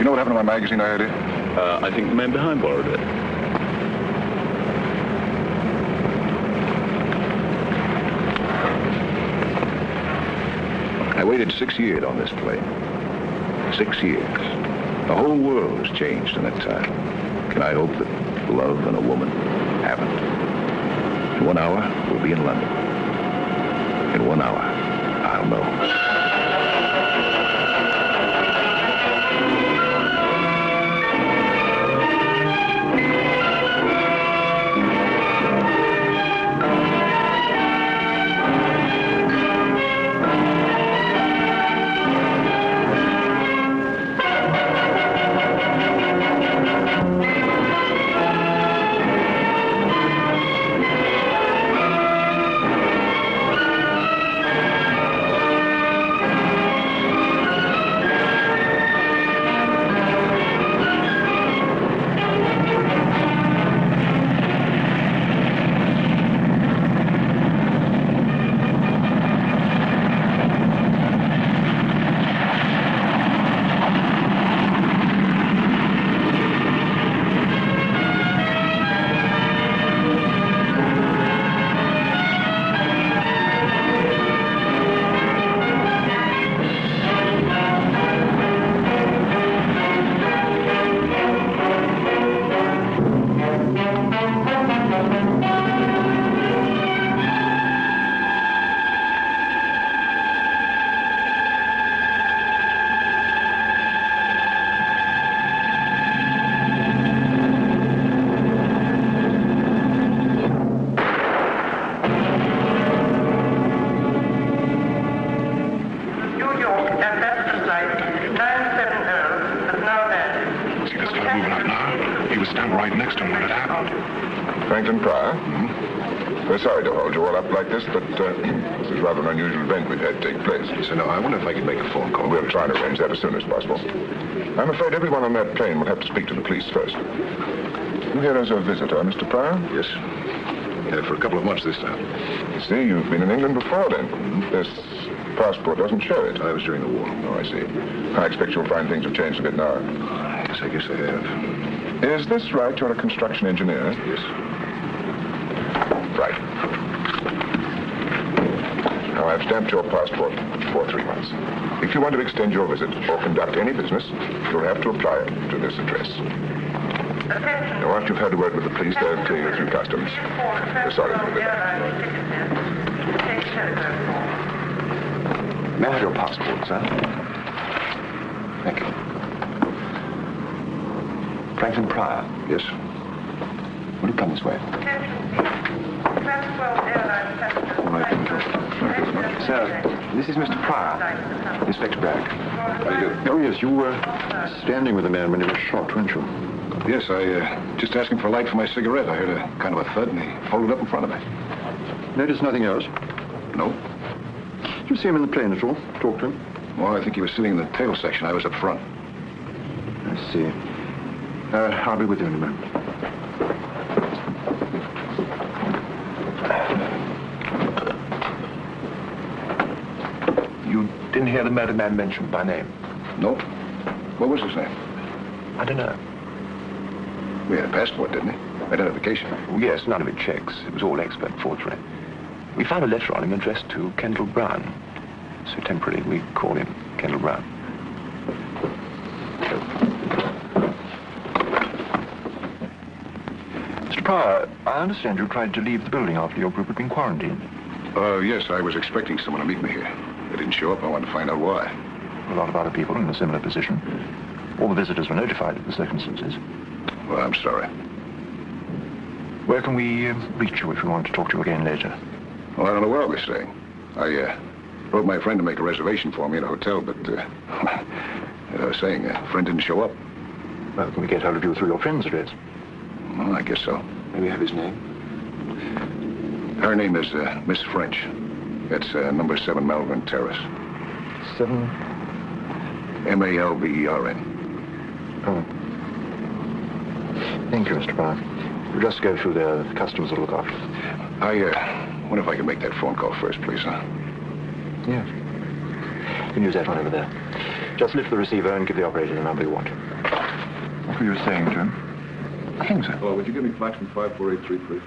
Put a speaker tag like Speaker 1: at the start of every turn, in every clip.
Speaker 1: know what happened to my magazine I had in?
Speaker 2: I think the man behind borrowed it.
Speaker 1: I waited 6 years on this plane. 6 years. The whole world has changed in that time. Can I hope that love and a woman haven't? In 1 hour, we'll be in London. In 1 hour, I'll know. Sorry to hold you all up like this, but this is rather an unusual event we've had take place.
Speaker 2: So, no, I wonder if I could make a phone call.
Speaker 1: We'll try and arrange that as soon as possible. I'm afraid everyone on that plane will have to speak to the police first. You here as a visitor, Mr. Pryor?
Speaker 2: Yes. Yeah, for a couple of months this time.
Speaker 1: You see, you've been in England before then. This passport doesn't show it.
Speaker 2: I was during the war.
Speaker 1: Oh, I see. I expect you'll find things have changed a bit now.
Speaker 2: Yes, I guess I have.
Speaker 1: Is this right? You're a construction engineer?
Speaker 2: Yes.
Speaker 1: Right. Now, I've stamped your passport for 3 months. If you want to extend your visit or conduct any business, you'll have to apply to this address. Now, after you've had a word with the police, they'll clear you through customs. We're sorry to do that.
Speaker 2: May I have your passport, sir? Thank you. Franklin Pryor? Yes. Will you come this way? All right, thank you. Sir, this is Mr. Pryor, Inspector Bragg. How do you do?
Speaker 3: Oh, yes, you were standing with the man when he was shot, weren't you?
Speaker 1: Yes, I just asked him for a light for my cigarette. I heard a kind of a thud, and he folded up in front of me.
Speaker 3: Noticed nothing else?
Speaker 1: No.
Speaker 3: Did you see him in the plane at all? Talk to him?
Speaker 1: Well, I think he was sitting in the tail section. I was up front.
Speaker 3: I see. I'll be with you in a moment.
Speaker 2: You didn't hear the murdered man mentioned by name?
Speaker 1: No. What was his name?
Speaker 2: I don't know.
Speaker 1: We had a passport, didn't he? Identification.
Speaker 2: Oh, yes, none of it checks. It was all expert forgery. We found a letter on him addressed to Kendall Brown. So temporarily, we call him Kendall Brown.
Speaker 3: Mr. Pryor, I understand you tried to leave the building after your group had been quarantined.
Speaker 1: Yes, I was expecting someone to meet me here. They didn't show up. I wanted to find out why.
Speaker 3: A lot of other people in a similar position. All the visitors were notified of the circumstances.
Speaker 1: Well, I'm sorry.
Speaker 3: Where can we reach you if we want to talk to you again later?
Speaker 1: Well, I don't know where I'll be staying. I wrote my friend to make a reservation for me at a hotel, but as I was saying, a friend didn't show up.
Speaker 3: Well, can we get hold of you through your friend's address?
Speaker 1: Well, I guess so.
Speaker 2: May we have his name?
Speaker 1: Her name is Miss French. It's number 7 Malvern Terrace.
Speaker 3: 7?
Speaker 1: Malvern.
Speaker 3: Oh. Thank you, Mr. Pryor. We'll just go through the customs will look after.
Speaker 1: I wonder if I can make that phone call first, please, huh?
Speaker 3: Yes. You can use that one over there. Just lift the receiver and give the operator the number you want. what were you saying to him? Nothing, sir.
Speaker 1: Oh, would you give me Flaxman 5483, please?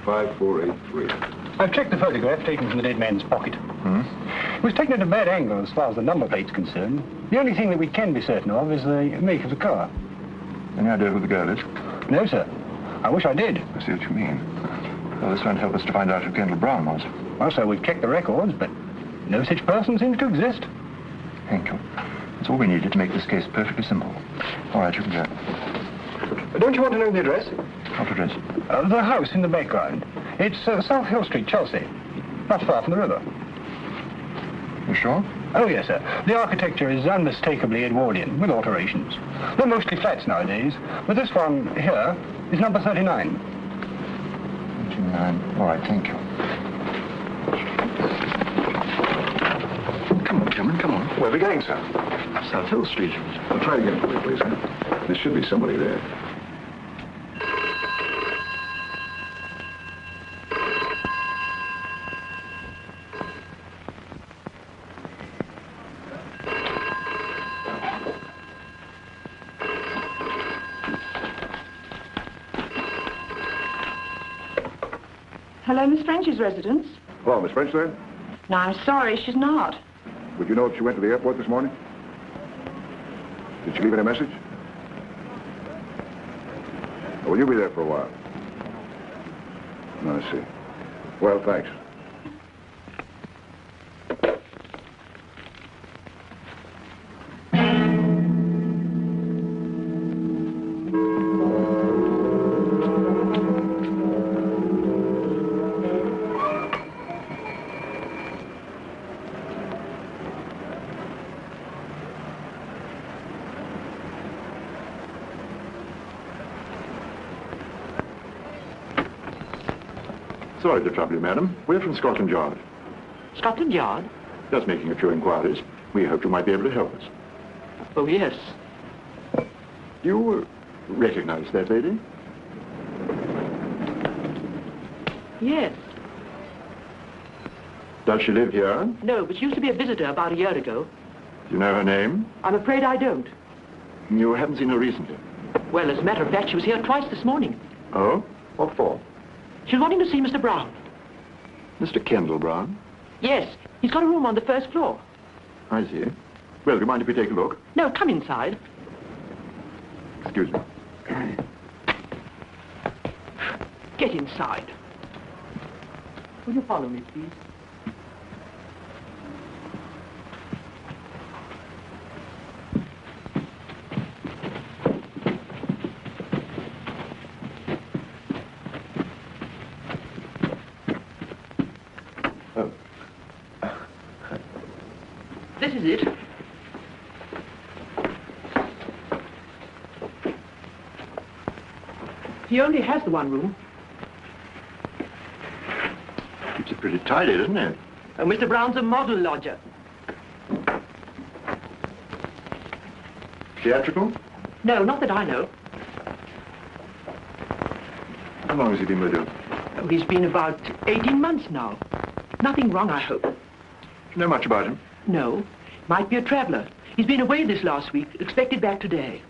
Speaker 1: 5483.
Speaker 4: I've checked the photograph taken from the dead man's pocket. It was taken at a bad angle as far as the number plate's concerned. The only thing that we can be certain of is the make of the car.
Speaker 3: Any idea who the girl is?
Speaker 4: No, sir. I wish I did.
Speaker 3: I see what you mean. Well, this won't help us to find out who Kendall Brown was.
Speaker 4: Well, sir, we've checked the records, but no such person seems to exist.
Speaker 3: Thank you. That's all we needed to make this case perfectly simple. All right, you can go.
Speaker 4: Don't you want to know the address?
Speaker 3: What address?
Speaker 4: The house in the background. It's South Hill Street, Chelsea. Not far from the river.
Speaker 3: You sure?
Speaker 4: Oh, yes, sir. The architecture is unmistakably Edwardian, with alterations. They're mostly flats nowadays, but this one here is number 39.
Speaker 3: 39. All right, thank you.
Speaker 1: Come on, Cameron, come on.
Speaker 3: Where are we going, sir?
Speaker 1: South Hill Street. Well, try again for me, please, huh? There should be somebody there.
Speaker 5: Hello, Miss French's residence.
Speaker 1: Hello, Miss French there?
Speaker 5: No, I'm sorry, she's not.
Speaker 1: Would you know if she went to the airport this morning? Did she leave any message? Or will you be there for a while? No, I see. Well, thanks.
Speaker 6: Sorry to trouble you, madam. We're from Scotland Yard.
Speaker 5: Scotland Yard?
Speaker 6: Just making a few inquiries. We hoped you might be able to help us.
Speaker 5: Oh, yes.
Speaker 6: You recognize that lady?
Speaker 5: Yes.
Speaker 6: Does she live here?
Speaker 5: No, but she used to be a visitor about a year ago.
Speaker 6: Do you know her name?
Speaker 5: I'm afraid I don't.
Speaker 6: You haven't seen her recently?
Speaker 5: Well, as a matter of fact, she was here twice this morning.
Speaker 6: Oh? What for?
Speaker 5: She's wanting to see Mr. Brown.
Speaker 6: Mr. Kendall Brown?
Speaker 5: Yes, he's got a room on the first floor.
Speaker 6: I see. Well, do you mind if we take a look?
Speaker 5: No, come inside.
Speaker 6: Excuse me.
Speaker 5: Get inside. Will you follow me, please? This is it. He only has the one room.
Speaker 6: Keeps it pretty tidy, doesn't it?
Speaker 5: Oh, Mr. Brown's a model lodger.
Speaker 6: Theatrical?
Speaker 5: No, not that I know.
Speaker 6: How long has he been with you?
Speaker 5: Oh, he's been about 18 months now. Nothing wrong, I hope.
Speaker 6: Do you know much about him?
Speaker 5: No, might be a traveller. He's been away this last week, expected back today.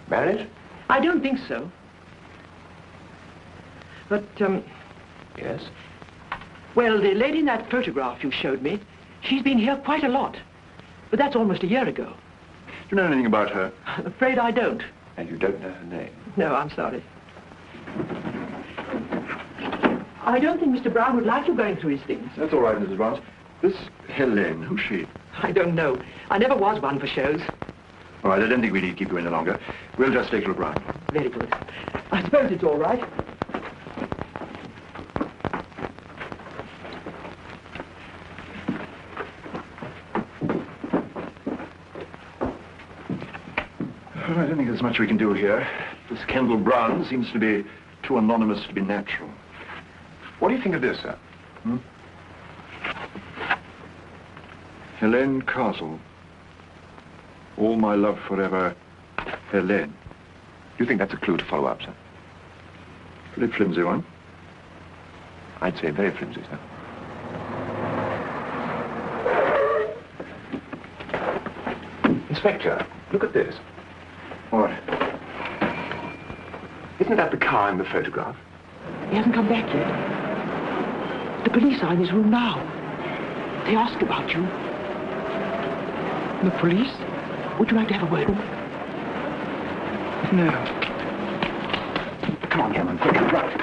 Speaker 2: Married?
Speaker 5: I don't think so. But,
Speaker 2: Yes.
Speaker 5: well, the lady in that photograph you showed me, she's been here quite a lot. But that's almost a year ago.
Speaker 6: Do you know anything about her?
Speaker 5: I'm afraid I don't.
Speaker 2: And you don't know her name?
Speaker 5: No, I'm sorry. I don't think Mr. Brown would like you going through his things.
Speaker 6: That's all right, Mrs. Barnes. This Helene, who's she?
Speaker 5: I don't know. I never was one for shows.
Speaker 6: All right, I don't think we need to keep you any longer. We'll just take a look round.
Speaker 5: Very good. I suppose it's all right.
Speaker 6: I don't think there's much we can do here. This Kendall Brown seems to be too anonymous to be natural.
Speaker 1: What do you think of this, sir?
Speaker 6: Helene Castle. All my love forever, Helene.
Speaker 2: Do you think that's a clue to follow up, sir?
Speaker 6: Pretty flimsy one.
Speaker 2: I'd say very flimsy, sir.
Speaker 1: Inspector, look at this.
Speaker 2: Isn't that the car in the photograph?
Speaker 5: He hasn't come back yet. The police are in his room now. They ask about you. The police? Would you like to have a word?
Speaker 4: No. Come on, Cameron, quick, right.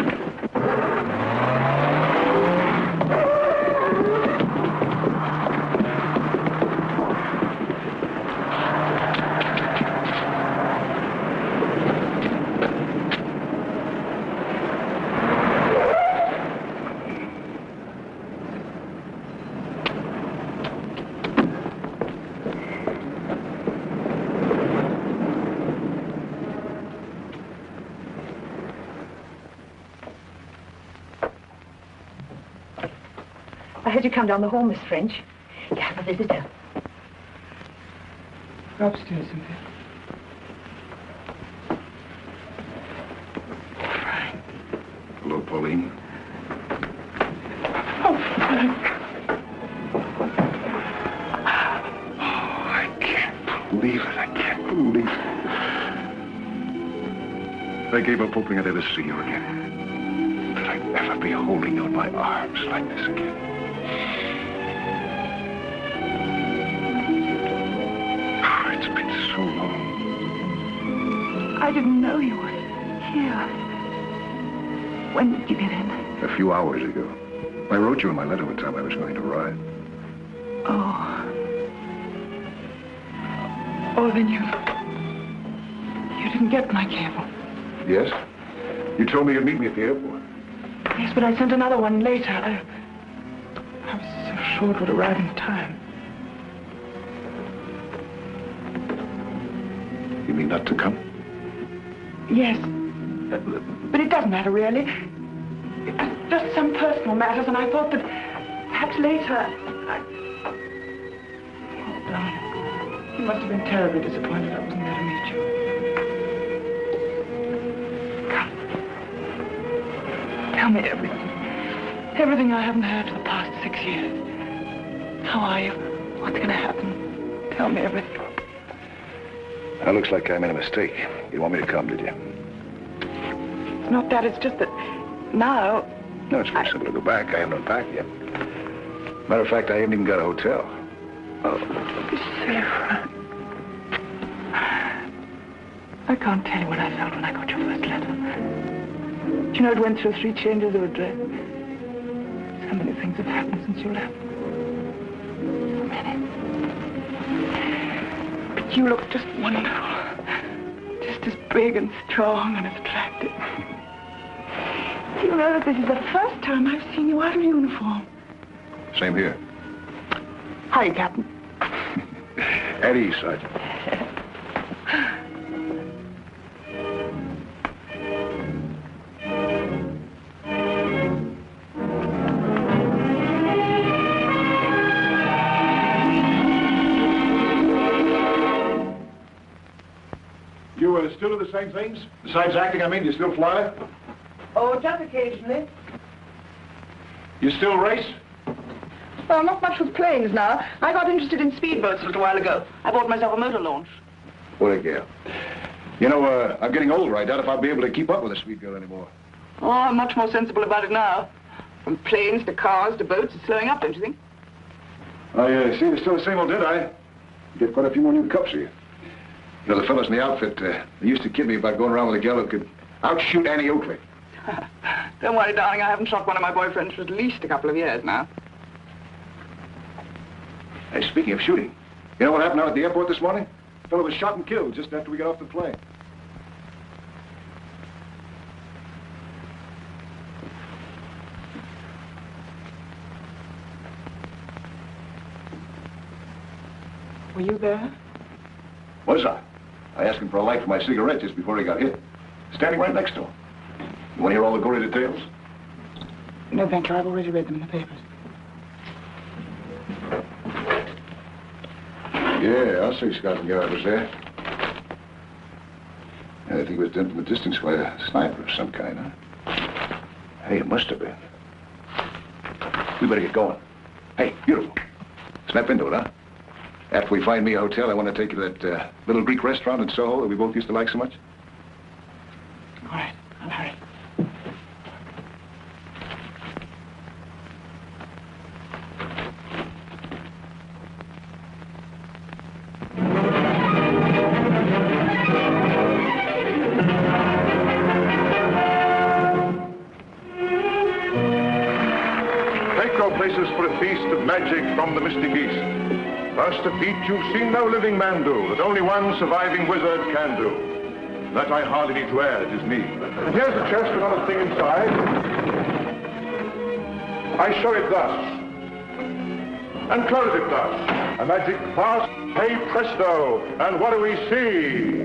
Speaker 7: I heard you come down the hall, Miss French. You have a visitor.
Speaker 5: Go upstairs, Cynthia. Frank.
Speaker 1: Hello, Pauline.
Speaker 5: Oh, Frank.
Speaker 1: Oh, I can't believe it. I can't believe it. I gave up hoping I'd ever see you again. That I'd ever be holding you in my arms like this again. Oh, it's been so long.
Speaker 7: I didn't know you were here. When did you get in?
Speaker 1: A few hours ago. I wrote you in my letter what time I was going to arrive.
Speaker 7: Oh.
Speaker 5: Oh, then you didn't get my cable.
Speaker 1: Yes? You told me you'd meet me at the airport.
Speaker 5: Yes, but I sent another one later. I was so sure it would arrive in time.
Speaker 1: You mean not to come?
Speaker 5: Yes, but it doesn't matter, really. Just some personal matters, and I thought that perhaps later... Oh, darling, you must have been terribly disappointed I wasn't there to meet you. Come. Tell me everything. Everything I haven't heard for the past 6 years. How are you? What's going to happen? Tell me everything.
Speaker 1: That looks like I made a mistake. You didn't want me to come, did you?
Speaker 5: It's not that, it's just that now...
Speaker 1: No, it's very simple to go back. I haven't unpacked yet. Matter of fact, I haven't even got a hotel.
Speaker 5: Oh, don't be silly, Frank. I can't tell you what I felt when I got your first letter. Do you know it went through 3 changes of address? So many things have happened since you left. So many. But you look just wonderful. Just as big and strong and as attractive. Do you know that this is the first time I've seen you out of uniform?
Speaker 1: Same here.
Speaker 5: Hi, Captain.
Speaker 1: At ease, Sergeant. You still do the same things? Besides acting, I mean, you still fly?
Speaker 5: Oh, just occasionally.
Speaker 1: You still race?
Speaker 5: Well, not much with planes now. I got interested in speedboats a little while ago. I bought myself a motor launch.
Speaker 1: What a girl. You know, I'm getting older. I doubt if I'll be able to keep up with a sweet girl anymore.
Speaker 5: Oh, I'm much more sensible about it now. From planes to cars to boats, it's slowing up, don't you think?
Speaker 1: I see you're still the same old Deadeye. You get quite a few more new cups here. You know, the fellows in the outfit, they used to kid me about going around with a gal who could outshoot Annie Oakley.
Speaker 5: Don't worry, darling, I haven't shot one of my boyfriends for at least a couple of years now.
Speaker 1: Hey, speaking of shooting, you know what happened out at the airport this morning? A fellow was shot and killed just after we got off the plane.
Speaker 5: Were you there?
Speaker 1: Was I? I asked him for a light for my cigarette just before he got hit. Standing right next to him. You want to hear all the gory details?
Speaker 5: No, thank you. I've already read them in the papers.
Speaker 1: Yeah, I'll say Scotland Yard was there. Yeah, I think it was done from a distance by a sniper of some kind, huh? Hey, it must have been. We better get going. Hey, beautiful. Snap into it, huh? After we find me a hotel, I want to take you to that little Greek restaurant in Soho that we both used to like so much.
Speaker 5: All right.
Speaker 1: magic from the mystic East. First a feat you've seen no living man do, that only one surviving wizard can do. That I hardly need to add is me. And here's the chest with another thing inside. I show it thus, and close it thus. A magic pass, hey presto, and what do we see?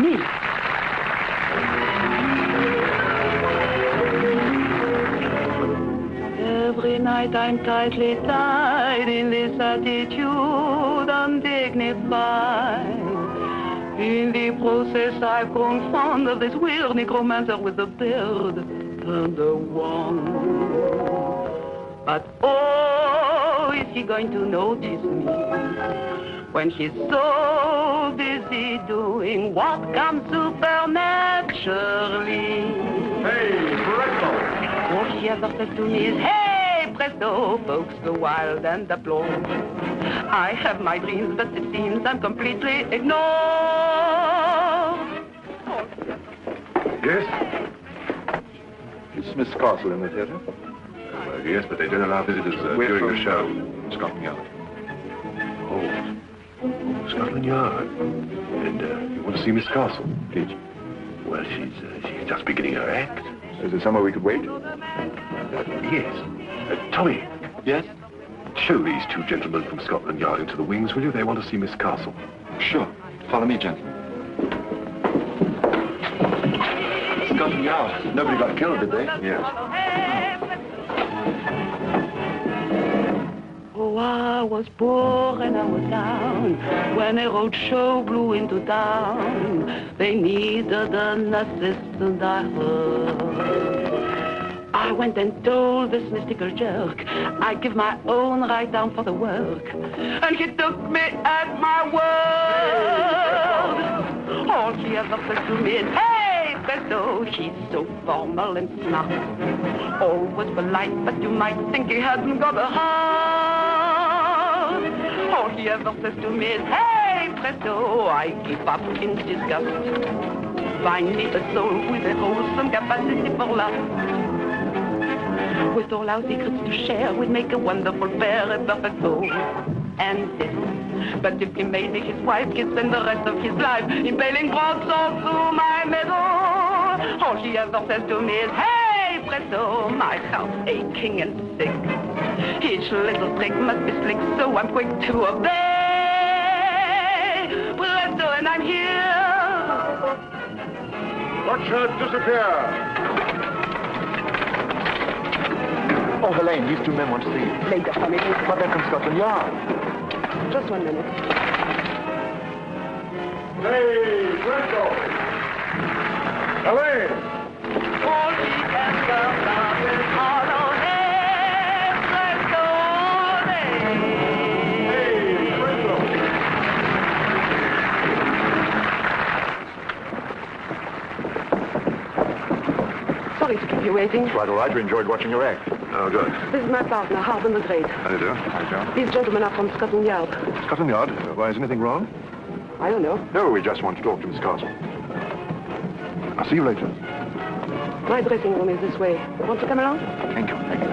Speaker 5: Me. Every night I'm tightly tied in this attitude, undignified. In the process I've grown fond of this weird necromancer with the beard and the wand. But oh, is he going to notice me when she's so busy doing what comes supernaturally?
Speaker 1: Hey, presto!
Speaker 5: All she ever says to me is, hey, presto, folks go wild and applaud. I have my dreams, but it seems I'm completely ignored.
Speaker 1: Yes? Is Miss Castle in the theatre? Well, yes, but they don't allow visitors during the show.
Speaker 2: Scotland Yard.
Speaker 1: Oh, Scotland Yard. And you want to see Miss Castle?
Speaker 2: Please.
Speaker 1: Well, she's just beginning her act.
Speaker 2: Is there somewhere we could wait?
Speaker 1: Yes. Tommy.
Speaker 2: Yes?
Speaker 1: Show these two gentlemen from Scotland Yard into the wings, will you? They want to see Miss Castle.
Speaker 2: Sure. Follow me, gentlemen.
Speaker 1: Scotland Yard. Nobody got killed, did they?
Speaker 2: Yes.
Speaker 5: Oh, I was poor and I was down when a road show blew into town. They needed an assistant, I heard. I went and told this mystical jerk I'd give my own right arm for the work. And he took me at my word. All she ever said to me is, hey, presto, she's so formal and smart. Always polite, but you might think he hadn't got a heart. All she ever says to me is, hey, presto, I give up in disgust. Find me a soul with a wholesome capacity for love. With all our secrets to share, we'd make a wonderful pair, a perfect soul. And this, but if he made me his wife, he'd spend the rest of his life impaling broadswords through my middle. All she ever says to me is, hey, presto, my heart's aching and sick. Each little trick must be slick, so I'm quick to obey. Presto, and I'm here.
Speaker 1: Watch her disappear.
Speaker 3: Oh, Helene, these two men want to see you.
Speaker 5: Later, Tommy.
Speaker 3: But they're from Scotland Yard.
Speaker 5: Just 1 minute.
Speaker 1: Hey, presto. Helene.
Speaker 5: All she ever does is follow, hey, presto, hey.
Speaker 1: Hey, presto.
Speaker 5: Sorry to keep you waiting.
Speaker 1: Quite all right. We enjoyed watching your act. Oh, good.
Speaker 5: This is my partner, Harbin the Great.
Speaker 1: How do you do? How do you do?
Speaker 5: These gentlemen are from Scotland Yard.
Speaker 1: Scotland Yard? Why, is anything wrong?
Speaker 5: I don't know.
Speaker 1: No, we just want to talk to Miss Castle. I'll see you later.
Speaker 5: My dressing room is this way. Want to come along?
Speaker 1: Thank you. Thank you.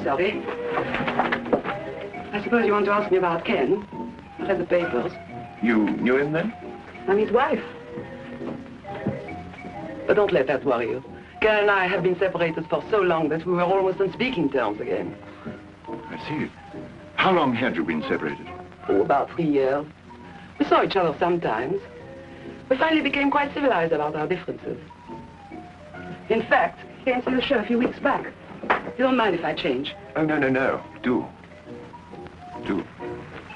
Speaker 5: Sorry. I suppose you want to ask me about Ken. I read the papers.
Speaker 2: You knew him then?
Speaker 5: I'm his wife. But don't let that worry you. Ken and I have been separated for so long that we were almost on speaking terms again.
Speaker 1: I see. How long had you been separated?
Speaker 5: Oh, about 3 years. We saw each other sometimes. We finally became quite civilized about our differences. In fact, he came to the show a few weeks back. You don't mind if I change?
Speaker 2: Oh, no, no, no. Do. Do.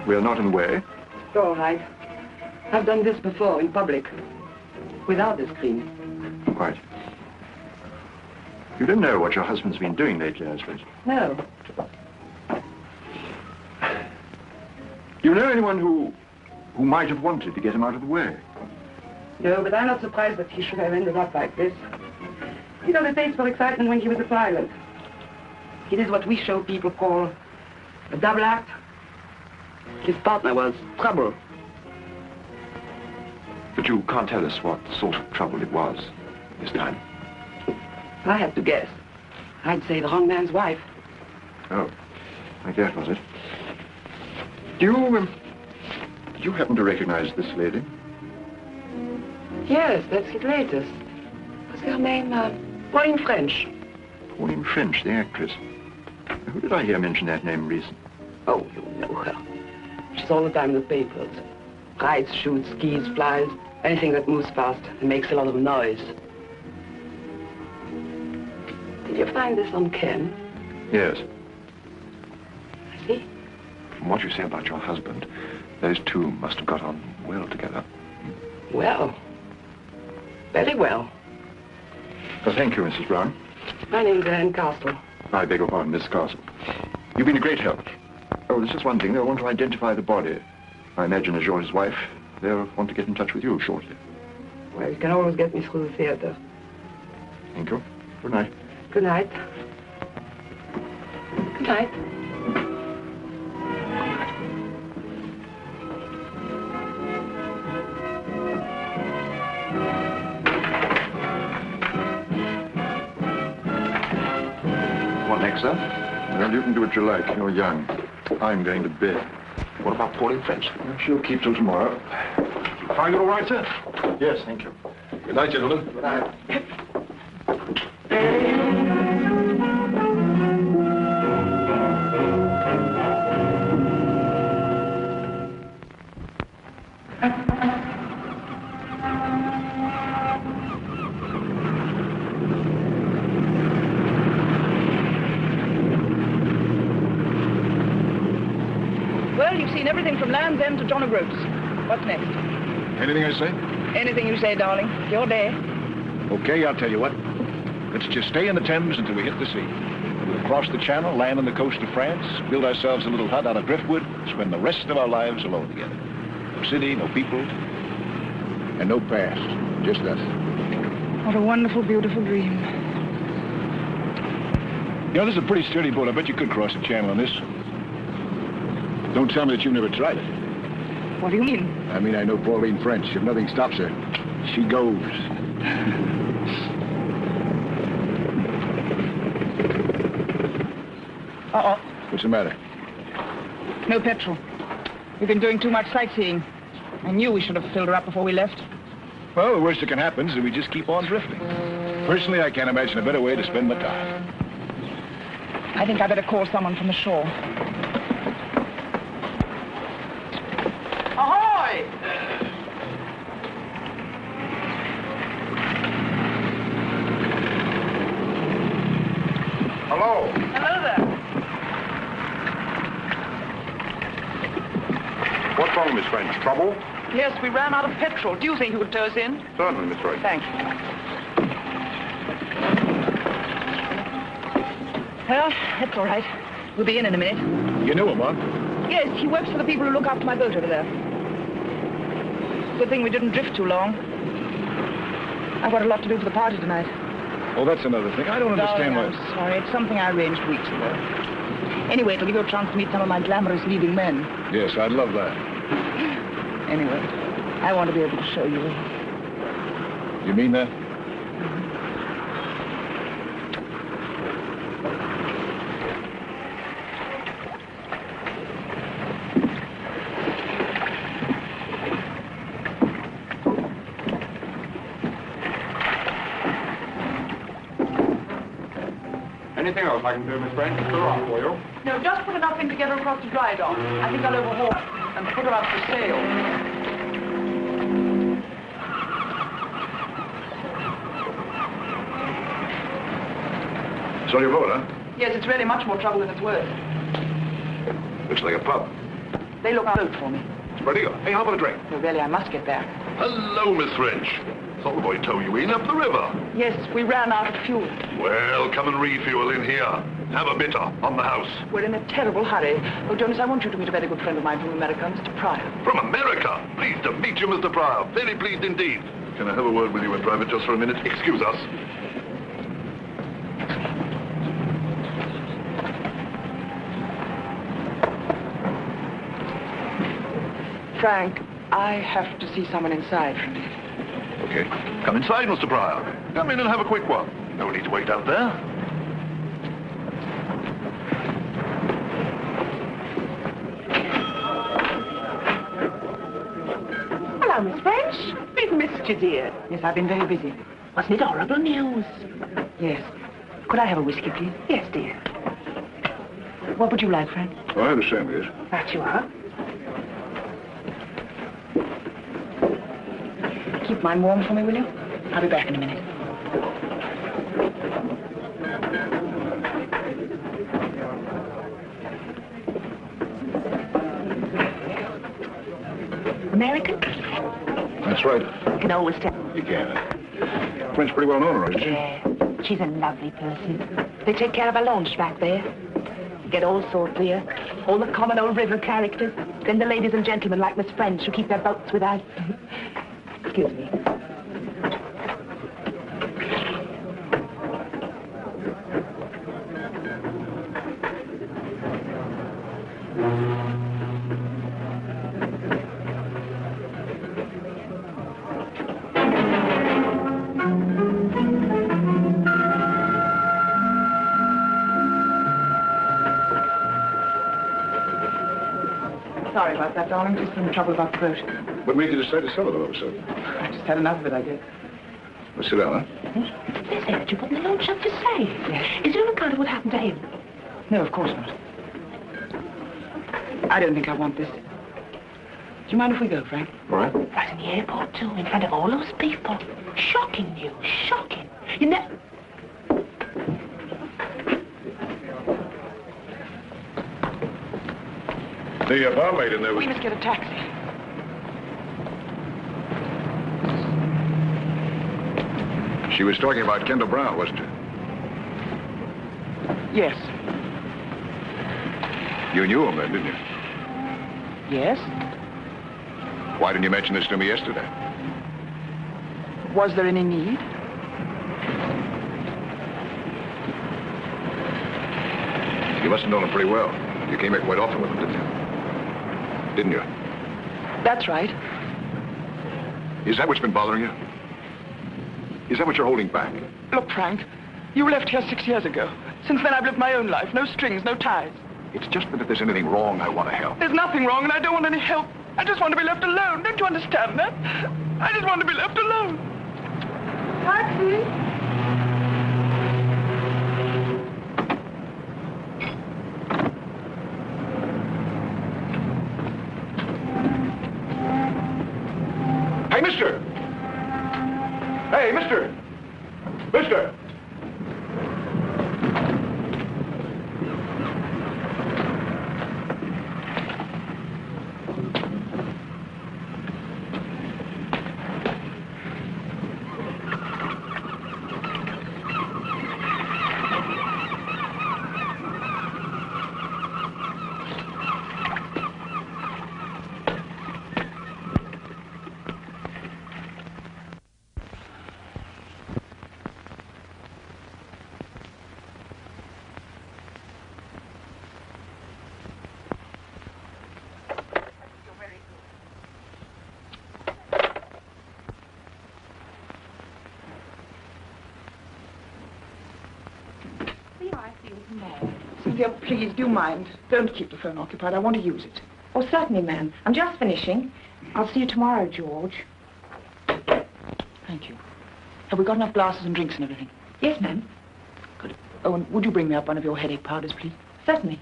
Speaker 6: We're not in the way.
Speaker 5: All right. I've done this before in public. Without this cream.
Speaker 6: Quite. You don't know what your husband's been doing lately, I suppose.
Speaker 5: No.
Speaker 6: Do you know anyone who might have wanted to get him out of the way?
Speaker 5: No, but I'm not surprised that he should have ended up like this. He got a taste for excitement when he was a pilot. He did what we show people call a double act. His partner was trouble.
Speaker 2: But you can't tell us what sort of trouble it was this time.
Speaker 5: I had to guess. I'd say the wrong man's wife.
Speaker 6: Oh, like that, was it? Do you happen to recognize this lady?
Speaker 5: Yes, that's his latest. What's her name? Pauline French.
Speaker 6: Pauline French, the actress. Who did I hear mention that name recently?
Speaker 5: Oh, you know her. She's all the time in the papers. Rides, shoots, skis, flies, anything that moves fast and makes a lot of noise. Did you find this on Ken?
Speaker 6: Yes.
Speaker 5: I see.
Speaker 2: From what you say about your husband, those two must have got on well together.
Speaker 5: Well. Very well.
Speaker 6: Well, thank you, Mrs. Brown.
Speaker 5: My name's Anne Castle.
Speaker 6: I beg your pardon, Miss Castle. You've been a great help. Oh, there's just one thing. They'll want to identify the body. I imagine as you're his wife, they'll want to get in touch with you shortly.
Speaker 5: Well, you can always get me through the theater.
Speaker 6: Thank you. Good night.
Speaker 5: Good night. Good night.
Speaker 2: What next, sir?
Speaker 6: Well, you can do what you like. You're young. I'm going to bed.
Speaker 2: What about Pauline French?
Speaker 6: She'll keep till tomorrow.
Speaker 2: Find it all right, sir?
Speaker 6: Yes, thank you.
Speaker 2: Good night, gentlemen.
Speaker 6: Good night.
Speaker 8: Well, you've seen everything from Land's End to John O'Groats. What's next?
Speaker 1: Anything I say?
Speaker 8: Anything you say, darling. It's your day.
Speaker 1: Okay, I'll tell you what. Let's just stay in the Thames until we hit the sea. We'll cross the channel, land on the coast of France, build ourselves a little hut out of driftwood, spend the rest of our lives alone together. No city, no people, and no past. Just us.
Speaker 8: What a wonderful, beautiful dream.
Speaker 1: You know, this is a pretty sturdy boat. I bet you could cross the channel on this. Don't tell me that you've never tried it.
Speaker 8: What do you mean?
Speaker 1: I mean, I know Pauline French. If nothing stops her, she goes.
Speaker 8: Uh-oh.
Speaker 1: What's the matter?
Speaker 8: No petrol. We've been doing too much sightseeing. I knew we should have filled her up before we left.
Speaker 1: Well, the worst that can happen is that we just keep on drifting. Personally, I can't imagine a better way to spend my time.
Speaker 8: I think I better call someone from the shore. Ahoy!
Speaker 1: Hello.
Speaker 8: Hello there.
Speaker 1: What's wrong, Miss French? Trouble?
Speaker 8: Yes, we ran out of petrol. Do you think you could tow us in?
Speaker 1: Certainly, Miss French.
Speaker 8: Thanks. Well, that's all right. We'll be in a minute.
Speaker 1: You knew him, huh?
Speaker 8: Yes, he works for the people who look after my boat over there. Good thing we didn't drift too long. I've got a lot to do for the party tonight.
Speaker 1: Oh, that's another thing. I don't understand
Speaker 8: Darling, I'm sorry. It's something I arranged weeks ago. Anyway, it'll give you a chance to meet some of my glamorous leading men.
Speaker 1: Yes, I'd love that.
Speaker 8: Anyway, I want to be able to show you.
Speaker 1: You mean that?
Speaker 2: Anything else I can do, Miss French? Put her up for you.
Speaker 8: No, just put enough in to get her across the dry dock. I think I'll overhaul her and put her up for sail.
Speaker 1: So your boat, huh?
Speaker 8: Yes, it's really much more trouble than it's worth.
Speaker 1: Looks like a pub.
Speaker 8: They look out for me.
Speaker 1: It's pretty good. Hey, how about a drink?
Speaker 8: No, really, I must get back.
Speaker 9: Hello, Miss French. Thought the boy towed you in up the river.
Speaker 8: Yes, we ran out of fuel.
Speaker 9: Well, come and refuel in here. Have a bitter on the house.
Speaker 8: We're in a terrible hurry. Oh, Jonas, I want you to meet a very good friend of mine from America, Mr. Pryor.
Speaker 9: From America. Pleased to meet you, Mr. Pryor. Very pleased indeed. Can I have a word with you in private just for a minute? Excuse us.
Speaker 8: Frank, I have to see someone inside for a minute.
Speaker 1: Okay.
Speaker 9: Come inside, Mr. Pryor. Come in and have a quick one. No need to wait out there.
Speaker 10: Hello, Miss French. We've missed you, dear.
Speaker 8: Yes, I've been very busy.
Speaker 10: Wasn't it horrible news?
Speaker 8: Yes. Could I have a whiskey, please?
Speaker 10: Yes, dear.
Speaker 8: What would you like, Frank?
Speaker 1: Oh, I understand this.
Speaker 10: That you are.
Speaker 8: Keep mine warm for me, will you? I'll be back in a minute.
Speaker 10: American?
Speaker 1: That's right.
Speaker 10: You can always tell.
Speaker 1: You can. French pretty well known, right, isn't she?
Speaker 10: Yeah, she's a lovely person. They take care of her launch back there. You get all sorts here. All the common old river characters. Then the ladies and gentlemen like Miss French who keep their boats with us. Excuse me.
Speaker 8: Sorry about that, darling. Just some trouble about the boat.
Speaker 1: What made you decide to sell it all of a sudden?
Speaker 8: I just had enough of it, I guess.
Speaker 1: Well, sit down, huh?
Speaker 10: They say that you put in the launch up for sale.
Speaker 8: Yes.
Speaker 10: Is there an account of what happened to him?
Speaker 8: No, of course not. I don't think I want this. Do you mind if we go, Frank?
Speaker 1: All right.
Speaker 10: Right in the airport, too, in front of all those people. Shocking news, shocking. You know...
Speaker 1: The barmaid in there was...
Speaker 8: We must get a taxi.
Speaker 1: She was talking about Kendall Brown, wasn't she?
Speaker 8: Yes.
Speaker 1: You knew him then, didn't you?
Speaker 8: Yes?
Speaker 1: Why didn't you mention this to me yesterday?
Speaker 8: Was there any need?
Speaker 1: You must have known him pretty well. You came here quite often with him, didn't you? Didn't you?
Speaker 8: That's right.
Speaker 1: Is that what's been bothering you? Is that what you're holding back?
Speaker 8: Look, Frank, you left here 6 years ago. Since then, I've lived my own life. No strings, no ties.
Speaker 1: It's just that if there's anything wrong, I want to help.
Speaker 8: There's nothing wrong, and I don't want any help. I just want to be left alone. Don't you understand that? I just want to be left alone. Taxi!
Speaker 1: Hey, mister! Hey, mister! Mister! Cynthia, please, do mind. Don't keep the phone occupied. I want to use it.
Speaker 10: Oh, certainly, ma'am. I'm just finishing. I'll see you tomorrow, George.
Speaker 8: Thank you. Have we got enough glasses and drinks and everything?
Speaker 10: Yes, ma'am.
Speaker 8: Good. Oh, and would you bring me up one of your headache powders, please?
Speaker 10: Certainly.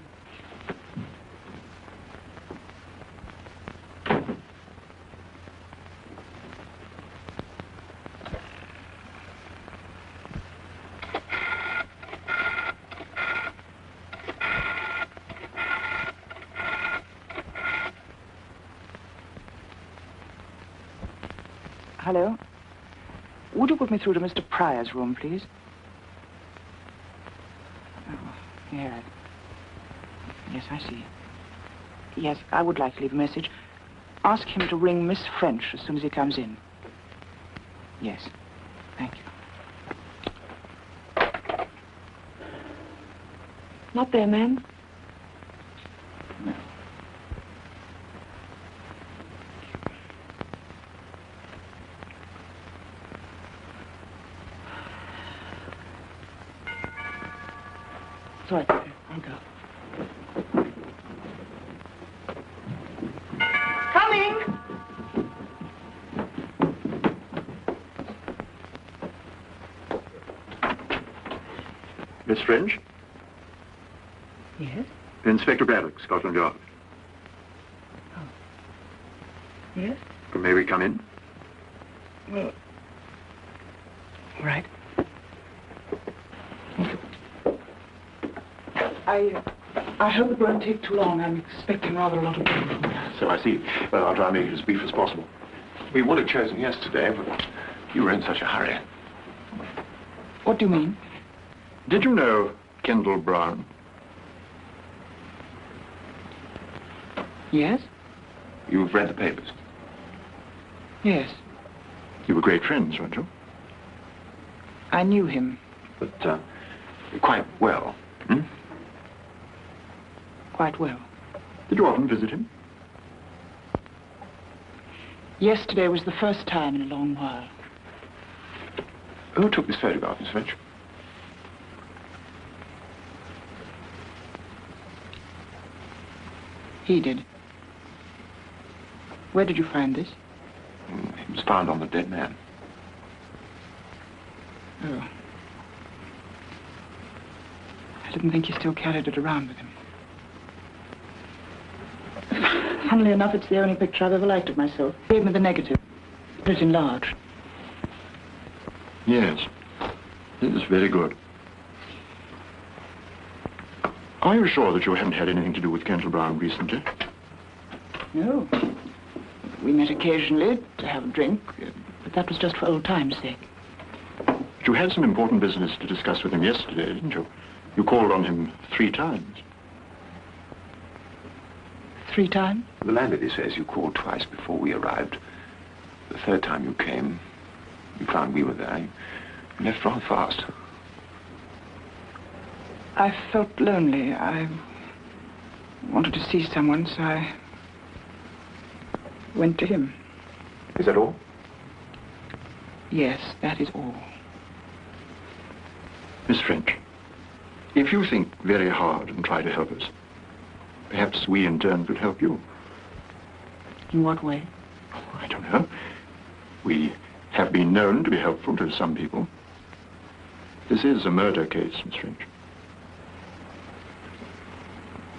Speaker 5: Hello? Would you put me through to Mr. Pryor's room, please? Oh, yeah. Yes, I see. Yes, I would like to leave a message. Ask him to ring Miss French as soon as he comes in. Yes. Thank you.
Speaker 10: Not there, ma'am.
Speaker 5: No. It's all right, I'll go.
Speaker 10: Coming!
Speaker 6: Miss French?
Speaker 5: Yes?
Speaker 6: Inspector Braddock, Scotland Yard.
Speaker 5: Yes?
Speaker 6: May we come in?
Speaker 5: Well, all right. I hope it won't take too long. I'm expecting rather a lot of people from here.
Speaker 6: So I see. Well, I'll try and make it as brief as possible.
Speaker 2: We would have chosen yesterday, but you were in such a hurry.
Speaker 5: What do you mean?
Speaker 6: Did you know Kendall Brown?
Speaker 5: Yes?
Speaker 2: You've read the papers.
Speaker 5: Yes.
Speaker 6: You were great friends, weren't you?
Speaker 5: I knew him.
Speaker 2: But, quite well. Hmm?
Speaker 5: Quite well.
Speaker 6: Did you often visit him?
Speaker 5: Yesterday was the first time in a long while.
Speaker 2: Who took this photograph, Miss French?
Speaker 5: He did. Where did you find this?
Speaker 2: It was found on the dead man.
Speaker 5: Oh. I didn't think he still carried it around with him. Funnily enough, it's the only picture I've ever liked of myself. He gave me the negative, written large.
Speaker 6: Yes. It is very good. Are you sure that you haven't had anything to do with Kendall Brown recently?
Speaker 5: No. We met occasionally to have a drink, but that was just for old times' sake.
Speaker 6: But you had some important business to discuss with him yesterday, didn't you? You called on him 3 times.
Speaker 5: 3 times?
Speaker 2: The landlady says you called twice before we arrived. The 3rd time you came, you found we were there. You left rather fast.
Speaker 5: I felt lonely. I wanted to see someone, so I went to him.
Speaker 2: Is that all?
Speaker 5: Yes, that is all.
Speaker 6: Miss French, if you think very hard and try to help us, perhaps we in turn could help you.
Speaker 5: In what way?
Speaker 6: Oh, I don't know. We have been known to be helpful to some people. This is a murder case, Miss French.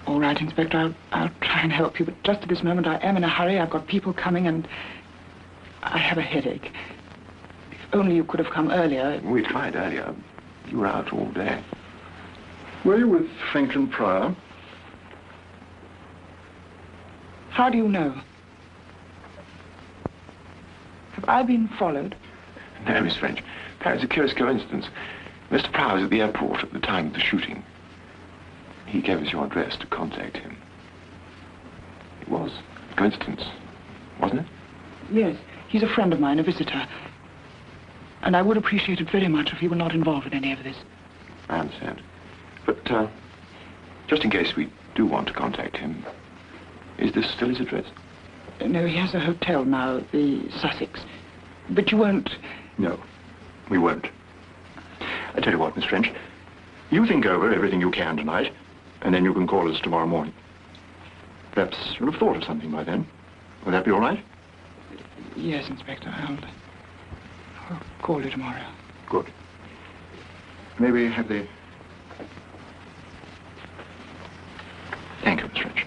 Speaker 5: All right, Inspector, I'll try and help you, but just at this moment I am in a hurry. I've got people coming and I have a headache. If only you could have come earlier.
Speaker 2: We tried earlier. You were out all day.
Speaker 6: Were you with Franklin Pryor?
Speaker 5: How do you know? Have I been followed?
Speaker 2: No, Miss French. It's a curious coincidence. Mr. Pryor was at the airport at the time of the shooting. He gave us your address to contact him. It was a coincidence, wasn't it?
Speaker 5: Yes. He's a friend of mine, a visitor. And I would appreciate it very much if he were not involved in any of this.
Speaker 2: I understand. But, just in case we do want to contact him, is this still his address?
Speaker 5: No, he has a hotel now, the Sussex. But you won't...
Speaker 6: No, we won't. I tell you what, Miss French, you think over everything you can tonight, and then you can call us tomorrow morning. Perhaps you'll have thought of something by then. Will that be all right?
Speaker 5: Yes, Inspector. I'll call you tomorrow.
Speaker 6: Good. May we have the... Thank you, Miss French.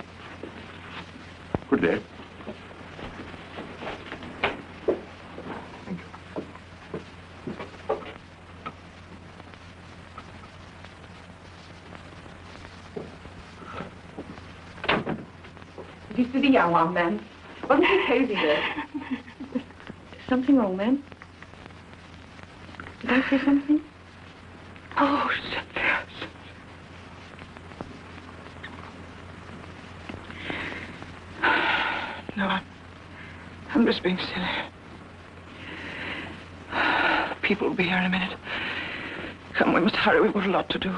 Speaker 6: Good day. Thank you.
Speaker 10: Did you see the young one, then? Wasn't he cozy there?
Speaker 7: something wrong, ma'am? Did I say something?
Speaker 5: Oh, no, I'm just being silly. The people will be here in a minute. Come, we must hurry. We've got a lot to do.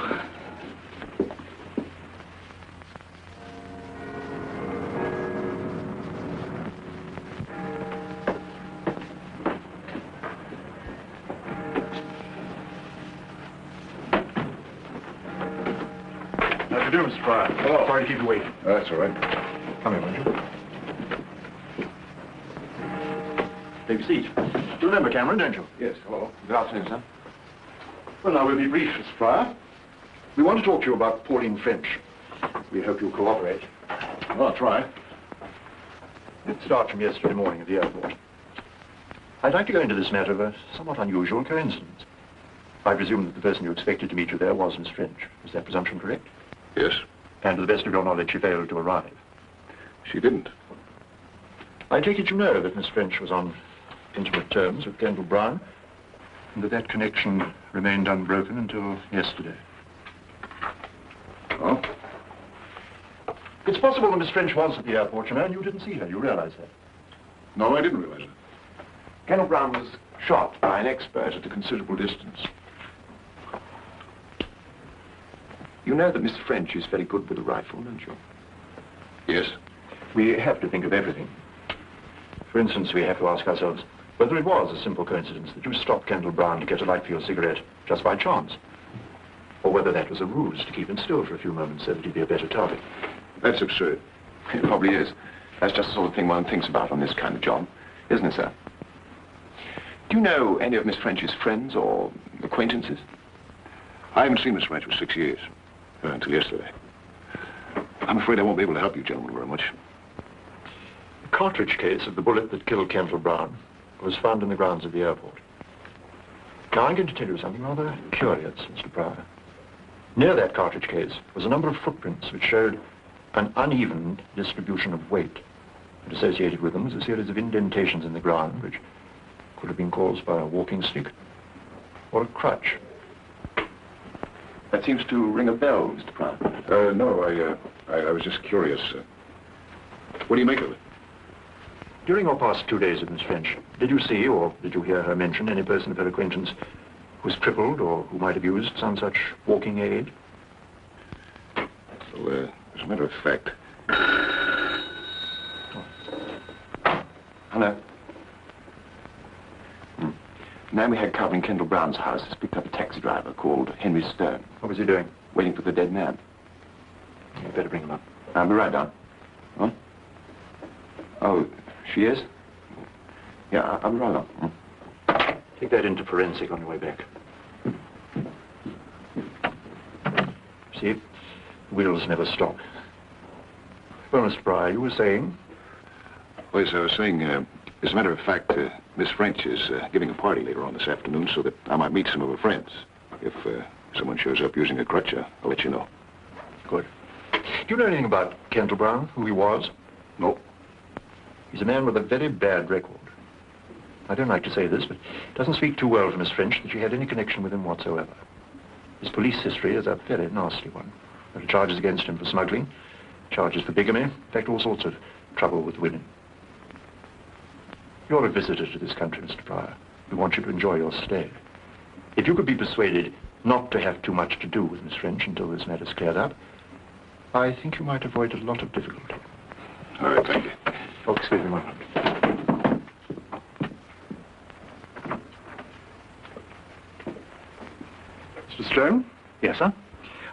Speaker 6: How do you do, Mr. Pryor?
Speaker 1: Hello.
Speaker 6: Sorry to keep you waiting.
Speaker 1: That's all right.
Speaker 6: Come here, won't you? Take a seat. You remember Cameron, don't you?
Speaker 1: Yes, hello.
Speaker 2: Good afternoon, sir.
Speaker 6: Well, now we'll be brief, Mr. Pryor. We want to talk to you about Pauline French. We hope you'll cooperate.
Speaker 1: Well, I'll try.
Speaker 6: Let's start from yesterday morning at the airport. I'd like to go into this matter of a somewhat unusual coincidence. I presume that the person you expected to meet you there was Miss French. Is that presumption correct?
Speaker 1: Yes,
Speaker 6: And to the best of your knowledge, she failed to arrive.
Speaker 1: she didn't.
Speaker 6: I take it you know that Miss French was on intimate terms with Kendall Brown, and that connection remained unbroken until yesterday.
Speaker 1: Oh?
Speaker 6: It's possible that Miss French was at the airport, you know, and you didn't see her. You realize that?
Speaker 1: No, I didn't realize it.
Speaker 2: Kendall Brown was shot by an expert at a considerable distance. You know that Miss French is very good with a rifle, don't you?
Speaker 1: Yes?
Speaker 6: We have to think of everything. For instance, we have to ask ourselves whether it was a simple coincidence that you stopped Kendall Brown to get a light for your cigarette just by chance, or whether that was a ruse to keep him still for a few moments so that he'd be a better target.
Speaker 1: That's absurd.
Speaker 2: It probably is. That's just the sort of thing one thinks about on this kind of job, isn't it, sir? Do you know any of Miss French's friends or acquaintances?
Speaker 1: I haven't seen Miss French for 6 years. Until yesterday. I'm afraid I won't be able to help you gentlemen very much.
Speaker 6: The cartridge case of the bullet that killed Kendall Brown was found in the grounds of the airport. Now, I'm going to tell you something rather curious, Mr. Pryor. Near that cartridge case was a number of footprints which showed an uneven distribution of weight. And associated with them was a series of indentations in the ground which could have been caused by a walking stick or a crutch.
Speaker 2: That seems to ring a bell, Mr. Pryor.
Speaker 1: No, I was just curious. What do you make of it?
Speaker 6: During your past 2 days with Miss French, did you see or did you hear her mention any person of her acquaintance who was crippled or who might have used some such walking aid?
Speaker 1: Well, as a matter of fact...
Speaker 2: Hello. Man we had covering Kendall Brown's house has picked up a taxi driver called Henry Stone.
Speaker 6: What was he doing?
Speaker 2: Waiting for the dead man.
Speaker 6: You'd better bring him up.
Speaker 2: I'll be right down. Huh? Oh, she is? Yeah, I'll be right on.
Speaker 6: Take that into forensic on your way back. See, wheels never stop. Well, Mr. Pryor, you were saying?
Speaker 1: Well, yes, I was saying, as a matter of fact, Miss French is giving a party later on this afternoon so that I might meet some of her friends. If someone shows up using a crutch, I'll let you know.
Speaker 6: Good. Do you know anything about Kendall Brown, who he was?
Speaker 1: No.
Speaker 6: He's a man with a very bad record. I don't like to say this, but it doesn't speak too well for Miss French that she had any connection with him whatsoever. His police history is a very nasty one. There are charges against him for smuggling, charges for bigamy, in fact, all sorts of trouble with women. You're a visitor to this country, Mr. Pryor. We want you to enjoy your stay. If you could be persuaded not to have too much to do with Miss French until this matter's cleared up, I think you might avoid a lot of difficulty.
Speaker 1: All right, thank you.
Speaker 6: Oh, excuse me, one moment. Mr. Stone?
Speaker 11: Yes, sir?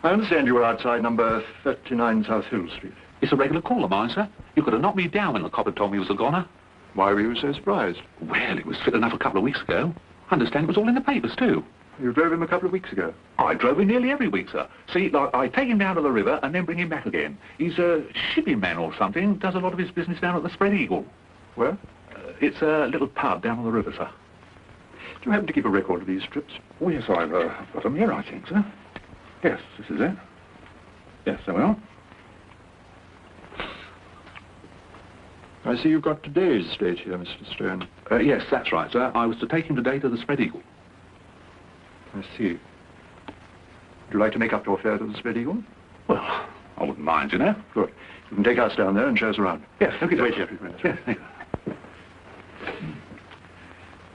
Speaker 6: I understand you were outside number 39 South Hill Street.
Speaker 11: It's a regular call of mine, sir. You could have knocked me down when the copper told me he was a goner.
Speaker 6: Why were you so surprised?
Speaker 11: Well, it was fit enough a couple of weeks ago. I understand it was all in the papers, too.
Speaker 6: You drove him a couple of weeks ago.
Speaker 11: I drove him nearly every week, sir. See, like, I take him down to the river and then bring him back again. He's a shipping man or something, does a lot of his business down at the Spread Eagle.
Speaker 6: Where?
Speaker 11: It's a little pub down on the river, sir.
Speaker 6: Do you happen to keep a record of these trips?
Speaker 11: Oh, yes, I've got them here, I think, sir. Yes, this is it. Yes, there we are.
Speaker 3: I see you've got today's date here, Mr. Stone.
Speaker 11: Yes, that's right, sir. I was to take him today to the Spread Eagle.
Speaker 3: I see. Would you like to make up your fare to the Spread Eagle?
Speaker 11: Well, I wouldn't mind, you know.
Speaker 3: Good. You can take us down there and show us around.
Speaker 11: Yes, okay.
Speaker 3: Wait here, please.
Speaker 11: Yes, thank you.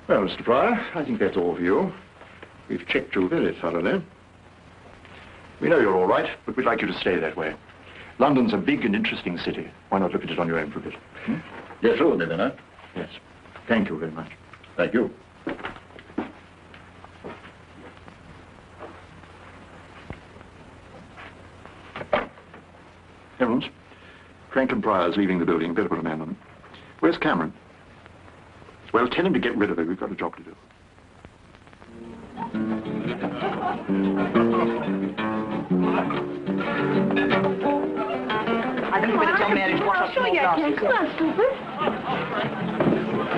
Speaker 3: Well, Mr. Pryor, I think that's all for you. We've checked you very thoroughly. We know you're all right, but we'd like you to stay that way. London's a big and interesting city. Why not look at it on your own for a bit?
Speaker 1: Yes, sure, then, huh?
Speaker 3: Yes. Thank you very much.
Speaker 1: Thank you.
Speaker 3: Evans, Franklin Pryor's leaving the building. Better put a man on him. Where's Cameron? Well, tell him to get rid of her. We've got a job to do.
Speaker 8: I think you better tell Mary to wash up some more glasses.
Speaker 7: Come on, stupid.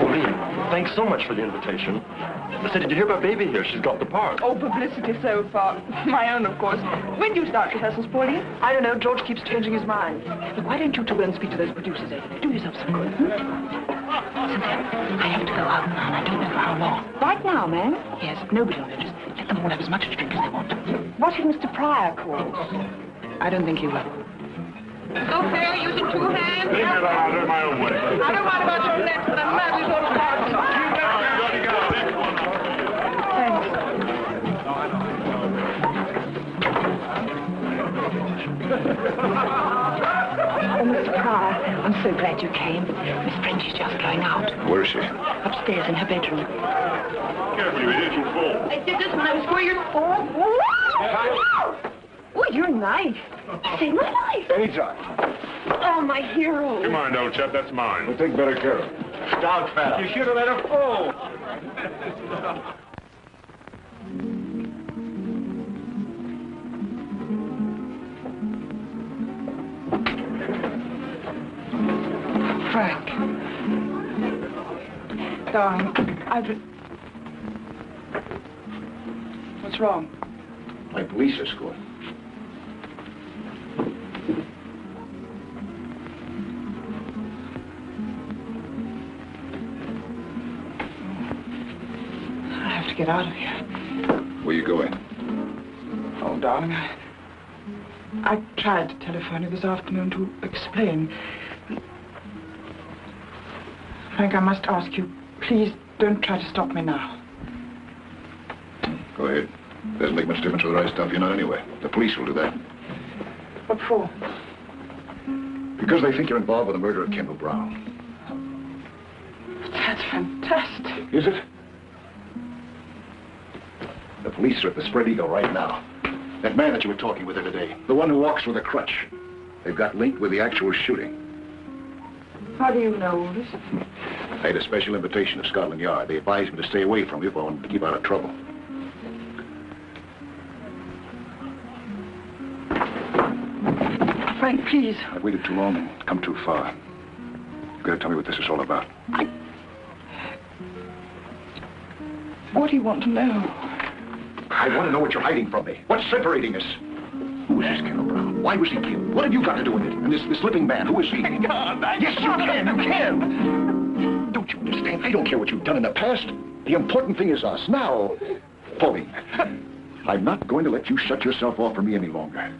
Speaker 12: Pauline, thanks so much for the invitation. I said, did you hear about Baby here? She's got the part.
Speaker 8: Oh, publicity so far. My own, of course. When do you start rehearsals, Pauline? I don't know. George keeps changing his mind. Look, why don't you two go and speak to those producers, eh? Do yourself some good.
Speaker 10: Cynthia, I have to go out now, and I don't know for how long.
Speaker 8: Right now, ma'am?
Speaker 10: Yes, nobody will notice. Let them all have as much to drink as they want.
Speaker 8: What if Mr. Pryor calls? I don't think he will.
Speaker 7: So fair, using two hands.
Speaker 9: Leave me alone, I'll do it my own way.
Speaker 7: I don't mind about your nets, but I'm mad with your cards.
Speaker 10: Oh, Mr. Pryor, I'm so glad you came. Miss French is just going out.
Speaker 1: Where is she?
Speaker 10: Upstairs in her bedroom.
Speaker 9: Careful, you idiot, you'll fall.
Speaker 7: I did this when I was 4 years old.
Speaker 8: Oh, you're nice.
Speaker 7: Saved my life.
Speaker 1: Anytime.
Speaker 7: Oh, my hero.
Speaker 9: Come on, old chap, that's mine.
Speaker 1: We'll take better care of her.
Speaker 12: Dog fella.
Speaker 9: You should have let her fall.
Speaker 8: Frank. Darling, What's wrong?
Speaker 1: My police escort.
Speaker 8: I have to get out of here.
Speaker 1: Where you going?
Speaker 8: Oh, darling, I tried to telephone you this afternoon to explain. Frank, I must ask you, please don't try to stop me now.
Speaker 1: Go ahead. Doesn't make much difference whether I stop you or not anyway. The police will do that.
Speaker 8: What for?
Speaker 1: Because they think you're involved with the murder of Kendall Brown.
Speaker 8: That's fantastic.
Speaker 1: Is it? The police are at the Spread Eagle right now. That man that you were talking with her today, the one who walks with a crutch. They've got linked with the actual shooting.
Speaker 8: How do you know all this?
Speaker 1: I had a special invitation of Scotland Yard. They advised me to stay away from you if I wanted to keep out of trouble.
Speaker 8: Frank, please.
Speaker 1: I've waited too long and come too far. You've got to tell me what this is all about.
Speaker 8: What do you want to know?
Speaker 1: I want to know what you're hiding from me. What's separating us? Who is this Kendall Brown? Why was he killed? What have you got to do with it? And this Limping Man, who is he? Yes, you can. You can. Don't you understand? I don't care what you've done in the past. The important thing is us. Now, Pauline, I'm not going to let you shut yourself off from me any longer.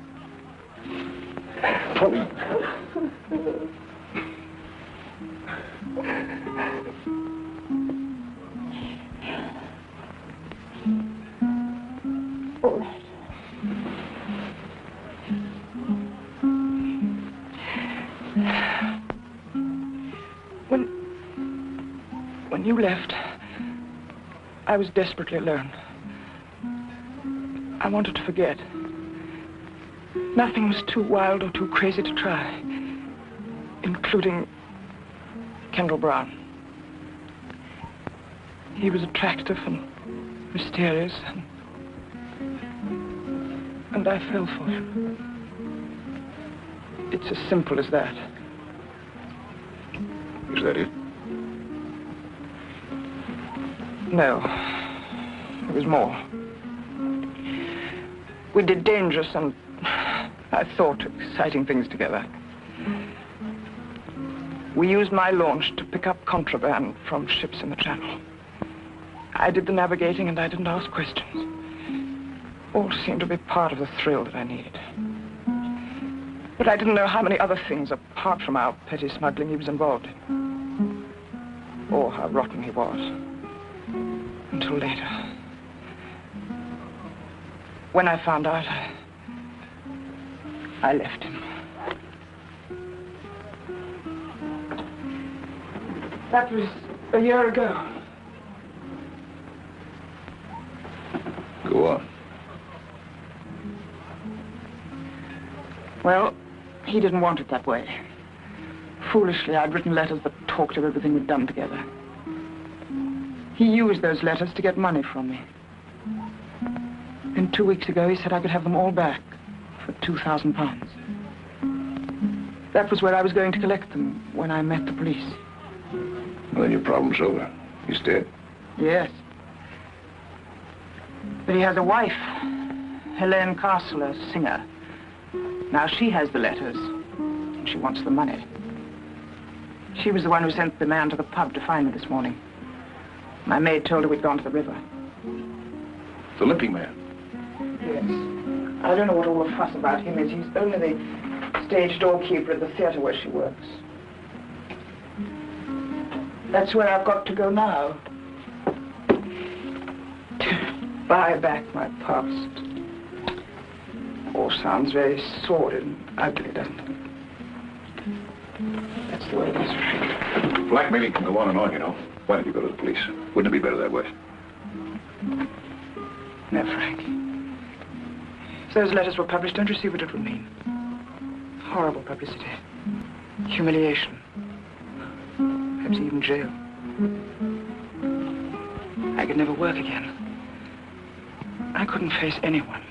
Speaker 1: Pauline.
Speaker 8: All right. When you left, I was desperately alone. I wanted to forget. Nothing was too wild or too crazy to try, including Kendall Brown. He was attractive and mysterious, and I fell for him. It's as simple as that.
Speaker 1: Is that it?
Speaker 8: No. There was more. We did dangerous and, I thought, exciting things together.
Speaker 5: We used my launch to pick up contraband from ships in the channel. I did the navigating and I didn't ask questions. All seemed to be part of the thrill that I needed. But I didn't know how many other things, apart from our petty smuggling, he was involved in. Or how rotten he was. Until later. When I found out, I left him. That was a year ago.
Speaker 1: Go on.
Speaker 5: Well, he didn't want it that way. Foolishly, I'd written letters that talked of everything we'd done together. He used those letters to get money from me. Then 2 weeks ago, he said I could have them all back for £2,000. That was where I was going to collect them when I met the police.
Speaker 1: Well, then your problem's over. He's dead.
Speaker 5: Yes. But he has a wife, Helene Castle, a singer. Now she has the letters, and she wants the money. She was the one who sent the man to the pub to find me this morning. My maid told her we'd gone to the river.
Speaker 1: The Limping Man.
Speaker 5: Yes. I don't know what all the fuss about him is. He's only the stage doorkeeper at the theater where she works. That's where I've got to go now. To buy back my past. All sounds very sordid and ugly, doesn't it? That's the way it is, Frank.
Speaker 1: Blackmailing can go on and on, you know. Why don't you go to the police? Wouldn't it be better that way?
Speaker 5: No, Frank. If those letters were published, don't you see what it would mean? Horrible publicity. Humiliation. Perhaps even jail. I could never work again. I couldn't face anyone.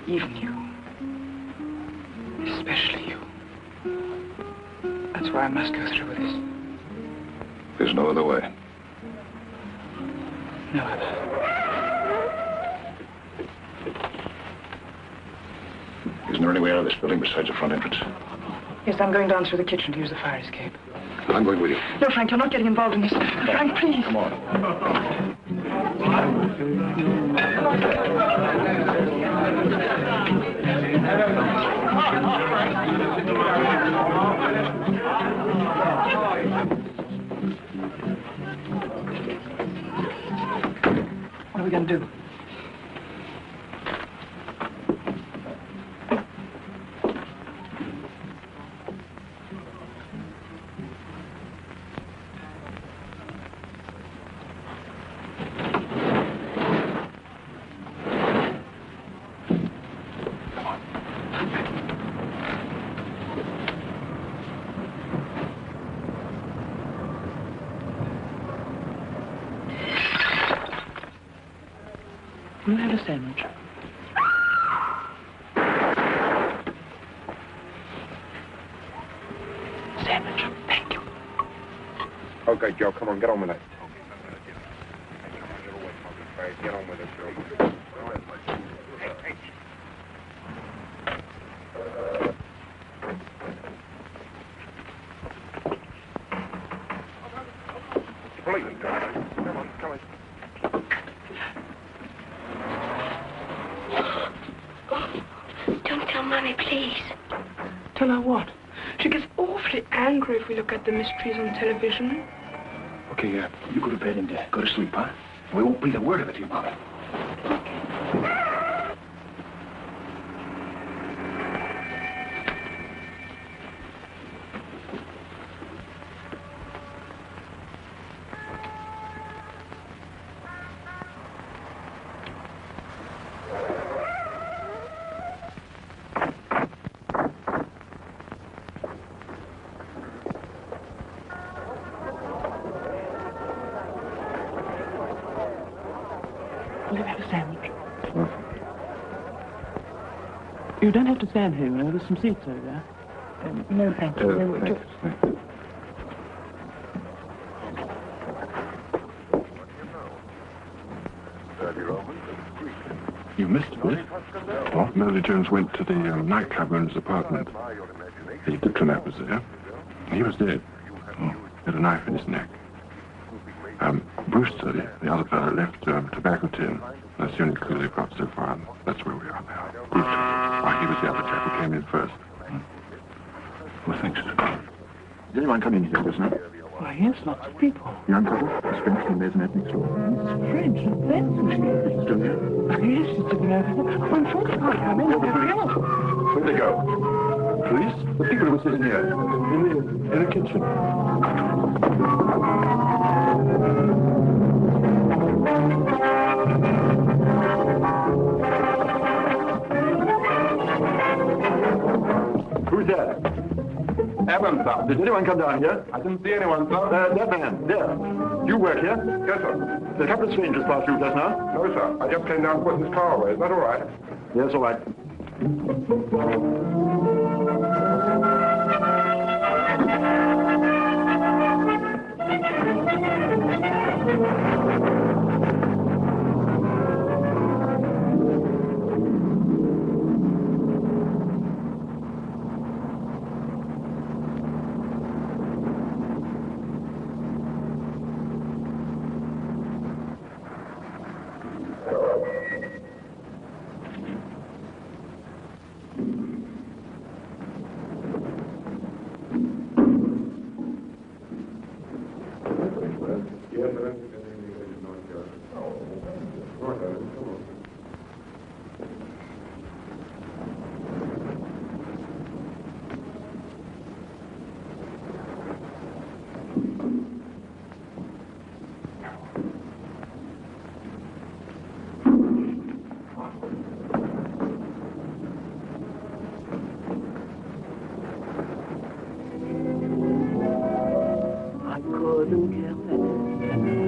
Speaker 5: Even you. Especially you. That's why I must go through with this.
Speaker 1: There's no other way.
Speaker 5: No other.
Speaker 1: Isn't there any way out of this building besides the front entrance?
Speaker 5: Yes, I'm going down through the kitchen to use the fire escape.
Speaker 1: I'm going with you.
Speaker 5: No, Frank, you're not getting involved in this. Frank, please.
Speaker 1: Come on.
Speaker 5: What are we going to do? Will you have a sandwich? Sandwich, thank you.
Speaker 13: Okay, Joe, come on, get on with it. Get on with it, Joe. Please, come on, come on.
Speaker 7: Don't tell Mummy, please.
Speaker 5: Tell her what?
Speaker 7: She gets awfully angry if we look at the mysteries on television.
Speaker 1: Okay, you go to bed and go to sleep, huh? We won't breathe a word of it to your mother.
Speaker 5: Will you have a sandwich? You don't have to stand here, you know. There's some seats over there. No, thank you. No,
Speaker 1: Thanks.
Speaker 9: You missed it, eh? What? Melody Jones went to the nightclub in his apartment. The diplomat was there. He was dead. He had a knife in his neck. Brewster, the other fellow, left tobacco tin. That's the only clue they've got so far. That's where we are now. He was the other chap who came in first.
Speaker 1: Well, thanks.
Speaker 6: Did anyone come in here just now?
Speaker 5: Why, yes, lots of people.
Speaker 6: Young couple, Miss French and Maisonette next door.
Speaker 5: Miss French, that's
Speaker 6: She's still here?
Speaker 5: Yes, she's sitting over there. Oh, in fact, I come in.
Speaker 6: Where'd they go? Police? The people who were sitting here. In the kitchen. Who's there?
Speaker 13: Evans, sir.
Speaker 6: Did anyone come down here?
Speaker 13: I didn't see anyone, sir.
Speaker 6: That man, there. You work here?
Speaker 13: Yes, sir.
Speaker 6: There's a couple of strangers passed through just now.
Speaker 13: No, sir. I just came down to put this car away. Is that all right?
Speaker 6: Yes, all right.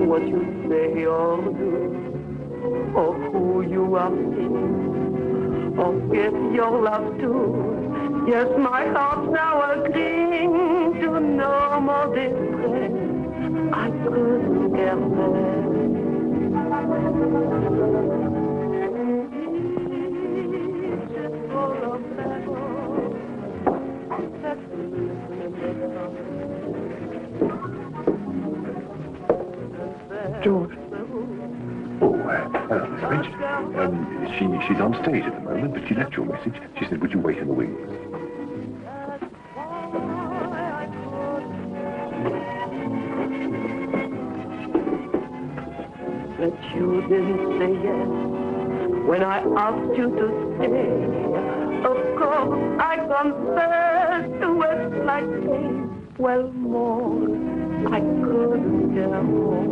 Speaker 14: What you say or do, or who you are seeing, or give your love to. Yes, my heart's now agreeing to no more distress. I couldn't care less. It's full of
Speaker 9: George. Oh, hello, Miss French. She's on stage at the moment, but she left you a message. She said, would you wait in the wings?
Speaker 14: But you didn't say yes when I asked you to stay. Of course, I confessed to it like pain. Well, more, I couldn't care more.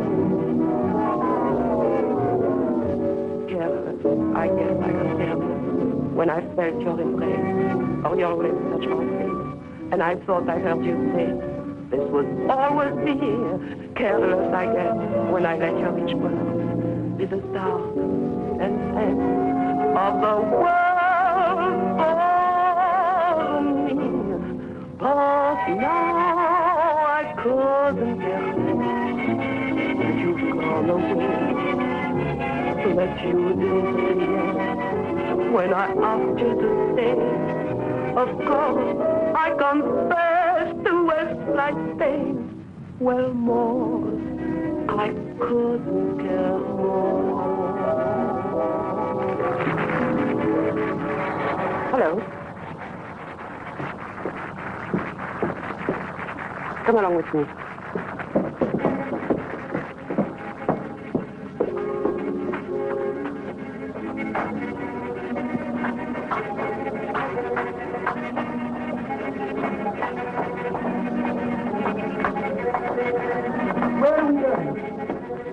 Speaker 14: Careless, I guess I was careless when I felt your embrace or your lips touch my face, and I thought I heard you say, this was always me. Careless, I guess, when I let your rich world be the start and end of the world for me. But now I couldn't care less that you've gone away. That you didn't say yes when I asked you to stay. Of course, I confessed to Westlight stain. Well, more, I couldn't care more. Hello. Come along with me.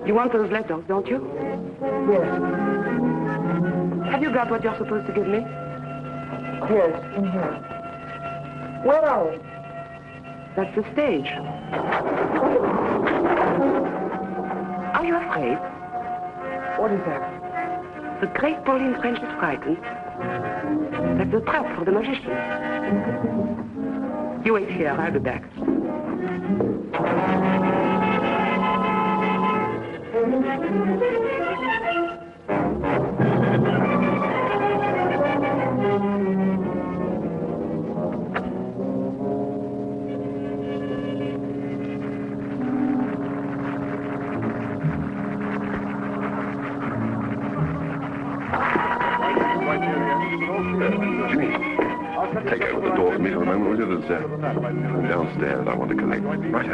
Speaker 14: You want those letters, don't you?
Speaker 5: Yes.
Speaker 14: Have you got what you're supposed to give me?
Speaker 5: Yes, in here. Where are we?
Speaker 14: That's the stage. Are you afraid?
Speaker 5: What is that?
Speaker 14: The great Pauline French is frightened. That's a trap for the magician. You wait here, I'll be back.
Speaker 9: Take over the door for me for a moment, will you? There's downstairs I want to collect. Right.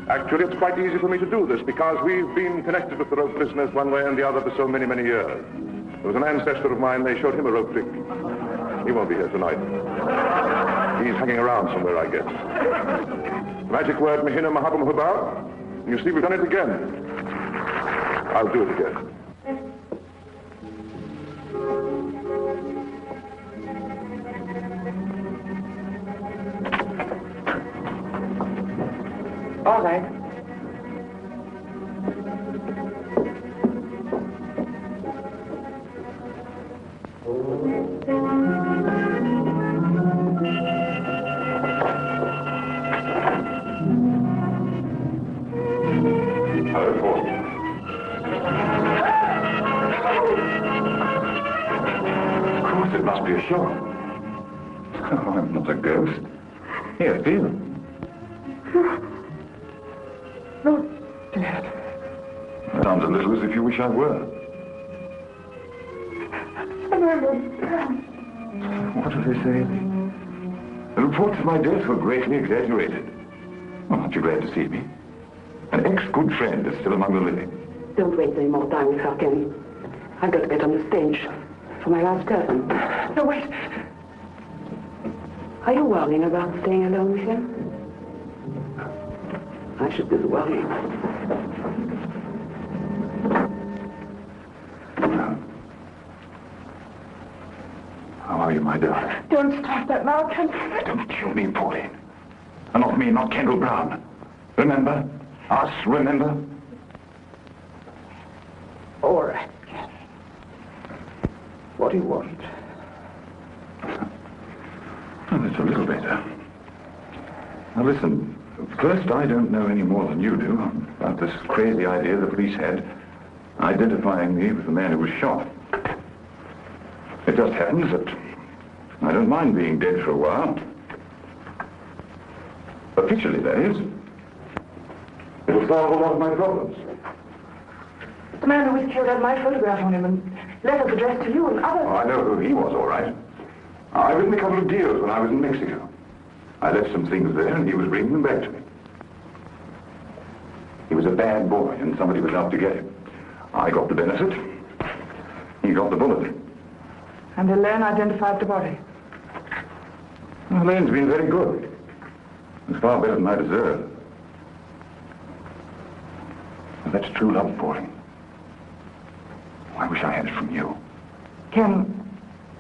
Speaker 13: Actually, it's quite easy for me to do this because we've been connected with the rope business one way and the other for so many, many years. There was an ancestor of mine, they showed him a rope trick. He won't be here tonight. He's hanging around somewhere, I guess. Magic word, Mahina Mahabam Hubar. You see, we've done it again. I'll do it again.
Speaker 14: All right.
Speaker 3: It must be a shot. Oh, I'm not a ghost. Here, feel.
Speaker 14: No, Dad.
Speaker 3: Sounds a little as if you wish I were. What do they say? The reports of my death were greatly exaggerated. Well, aren't you glad to see me? An ex-good friend is still among the living.
Speaker 14: Don't waste any more time with her, Ken. I've got to get on the stage for my last curtain. No, wait. Are you worrying about staying alone with him? I should do the worrying.
Speaker 3: How are you, my darling?
Speaker 5: Don't stop that now, Ken.
Speaker 3: Don't kill me, Pauline. And not me, not Kendall Brown. Remember? Us, remember?
Speaker 5: All right, Ken. What do you want?
Speaker 3: Well, it's a little better. Now listen, first, I don't know any more than you do about this crazy idea the police had identifying me with the man who was shot. It just happens that I don't mind being dead for a while. Officially, that is. It'll solve a lot of my problems.
Speaker 5: The man who was killed had my photograph on him and letters addressed to you and others.
Speaker 3: Oh, I know who he was, all right. I written a couple of deals when I was in Mexico. I left some things there, and he was bringing them back to me. He was a bad boy, and somebody was out to get him. I got the benefit. He got the bullet.
Speaker 5: And Elaine identified the body.
Speaker 3: Well, Elaine's been very good. It's far better than I deserve. And that's true love, Pauline. I wish I had it from you.
Speaker 5: Ken,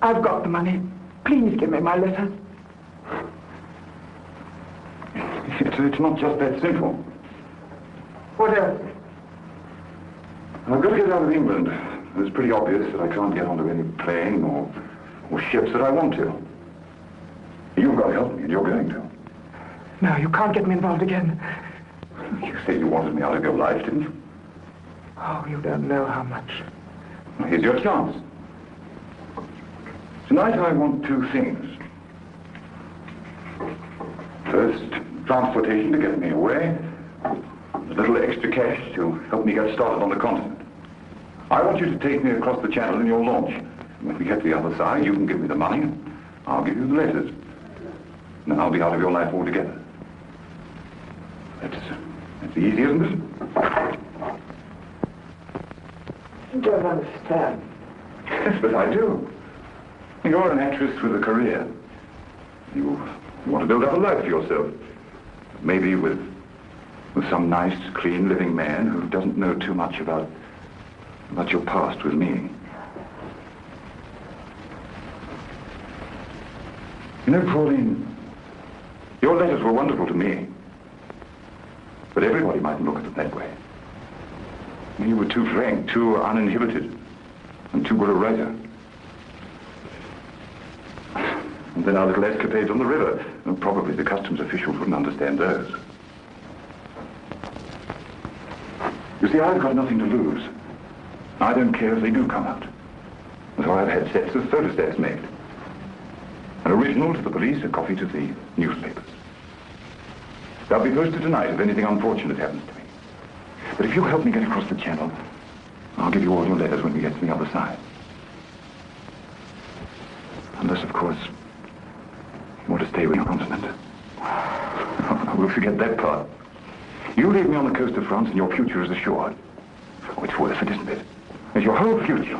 Speaker 5: I've got the money. Please give me my letters.
Speaker 3: It's not just that simple.
Speaker 5: What else?
Speaker 3: I've got to get out of England. It's pretty obvious that I can't get onto any plane or ships that I want to. You've got to help me, and you're going to.
Speaker 5: No, you can't get me involved again.
Speaker 3: You said you wanted me out of your life, didn't you?
Speaker 5: Oh, you don't know how much.
Speaker 3: Well, here's your chance. Tonight I want two things. First, transportation to get me away. A little extra cash to help me get started on the continent. I want you to take me across the channel in your launch. And when we get to the other side, you can give me the money, and I'll give you the letters. And then I'll be out of your life altogether. That's easy, isn't it?
Speaker 5: You don't understand.
Speaker 3: Yes, but I do. You're an actress with a career. You want to build up a life for yourself. Maybe with some nice, clean, living man who doesn't know too much about your past with me. You know, Pauline, your letters were wonderful to me. But everybody mightn't look at it that way. You were too frank, too uninhibited, and too good a writer. And then our little escapades on the river. And probably the customs officials wouldn't understand those. You see, I've got nothing to lose. I don't care if they do come out. So I've had sets of photostats made. An original to the police, a copy to the newspapers. They'll be posted tonight if anything unfortunate happens to me. But if you help me get across the channel, I'll give you all your letters when we get to the other side. Unless, of course, you want to stay with your continent. We'll forget that part. You leave me on the coast of France and your future is assured. Oh, it's worth it, isn't it? It's your whole future.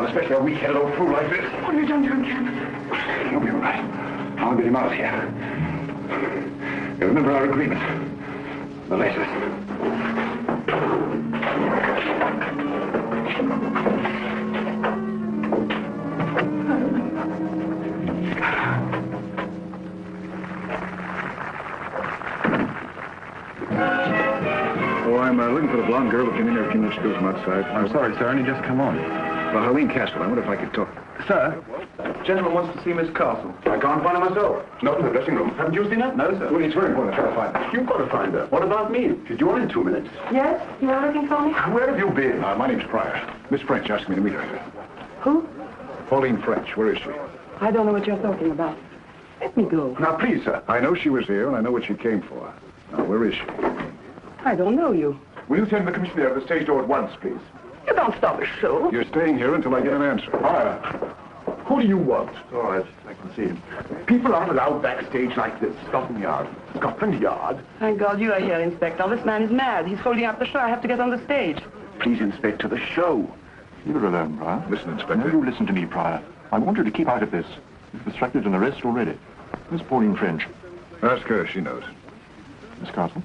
Speaker 3: Especially a weak-headed old fool like this.
Speaker 7: What have you done to him, Ken?
Speaker 3: You'll be all right. I'll get him out of here. You remember our agreement? The letters.
Speaker 1: Oh, I'm looking for the blonde girl who came in here a few minutes ago from outside.
Speaker 3: I'm sorry, sir. Only just come on.
Speaker 1: Well, Helene Castle, I wonder if I could talk.
Speaker 3: Sir, gentleman wants to see Miss Castle. I can't find her myself. Not in the dressing room. Haven't you seen her? No, sir. Well, it's very important to try to find her. You've got to find her. What about me? She's due on in 2 minutes.
Speaker 7: Yes? You are looking for me?
Speaker 3: Where have you been?
Speaker 1: My name's Pryor. Miss French asked me to meet her.
Speaker 7: Who?
Speaker 1: Pauline French. Where is she?
Speaker 7: I don't know what you're talking about. Let me go.
Speaker 3: Now, please, sir.
Speaker 1: I know she was here, and I know what she came for. Now, where is she?
Speaker 7: I don't know you.
Speaker 3: Will you send the commissioner to the stage door at once, please?
Speaker 7: You don't stop a show.
Speaker 1: You're staying here until I get an answer.
Speaker 3: Pryor, who do you want? All right, I can see him. People aren't allowed backstage like this. Scotland Yard. Scotland Yard?
Speaker 14: Thank God you are here, Inspector. This man is mad. He's holding up the show. I have to get on the stage.
Speaker 3: Please, Inspector, the show.
Speaker 6: Leave her alone, Pryor.
Speaker 1: Listen, Inspector.
Speaker 6: Now you listen to me, Pryor. I want you to keep out of this. You've obstructed an arrest already. Miss Pauline French.
Speaker 1: Ask her, she knows.
Speaker 6: Miss Castle?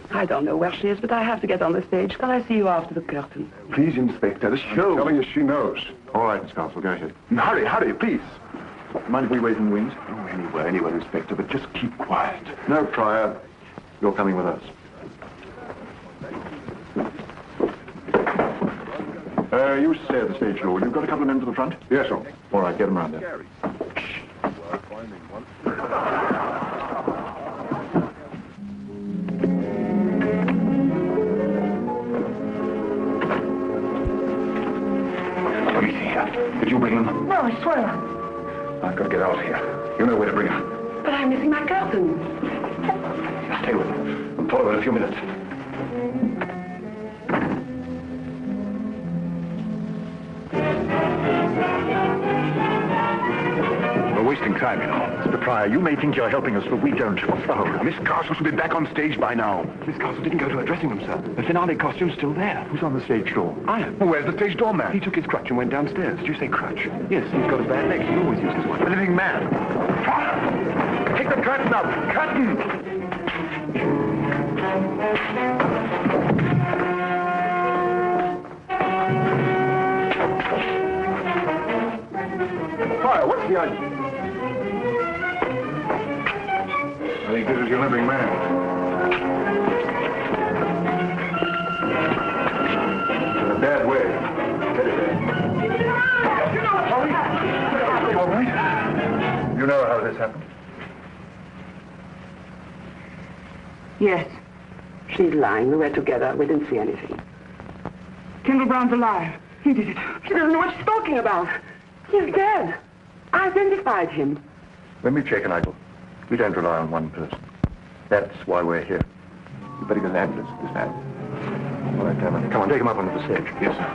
Speaker 14: I don't know where she is, but I have to get on the stage. Can I see you after the curtain?
Speaker 3: Please, Inspector, the show.
Speaker 1: I'm telling you, she knows.
Speaker 6: All right, Miss Castle, go ahead.
Speaker 3: Hurry, hurry, please.
Speaker 6: Mind if we wait in the wings?
Speaker 3: Oh, anywhere, Inspector, but just keep quiet.
Speaker 6: No, Pryor. You're coming with us. You stay at the stage door. You've got a couple of men to the front?
Speaker 1: Yes, sir.
Speaker 6: All right, get them round there.
Speaker 3: Let me see her. Did you bring them?
Speaker 7: No, I swear.
Speaker 3: I've got to get out of here. You know where to bring her.
Speaker 14: But I'm missing my curtain.
Speaker 3: Stay with her. I'll follow her in a few minutes.
Speaker 1: We're wasting time, you know.
Speaker 6: Mr. Pryor, you may think you're helping us, but we don't.
Speaker 3: Oh, Miss Castle should be back on stage by now. Miss Castle didn't go to her dressing room, sir. The finale costume's still there.
Speaker 6: Who's on the stage door?
Speaker 3: I am. Well, where's the stage doorman? He took his crutch and went downstairs. Did you say crutch? Yes, he's got a bad leg. He always uses one. The living man. Take the curtain up. Curtain!
Speaker 6: Pryor, what's the idea?
Speaker 1: I think this is your living man.
Speaker 6: In a bad way. Get it there.
Speaker 3: You all right?
Speaker 6: You know how this happened?
Speaker 14: Yes. She's lying. We were together. We didn't see anything.
Speaker 7: Kendall Brown's alive. He did it.
Speaker 14: She doesn't know what she's talking about. He's dead. I identified him.
Speaker 6: When we check an idol, we don't rely on one person. That's why we're here.
Speaker 3: You better get an ambulance for this man.
Speaker 6: All right, Damon. Come on, take him up onto the stage.
Speaker 3: Yes, sir.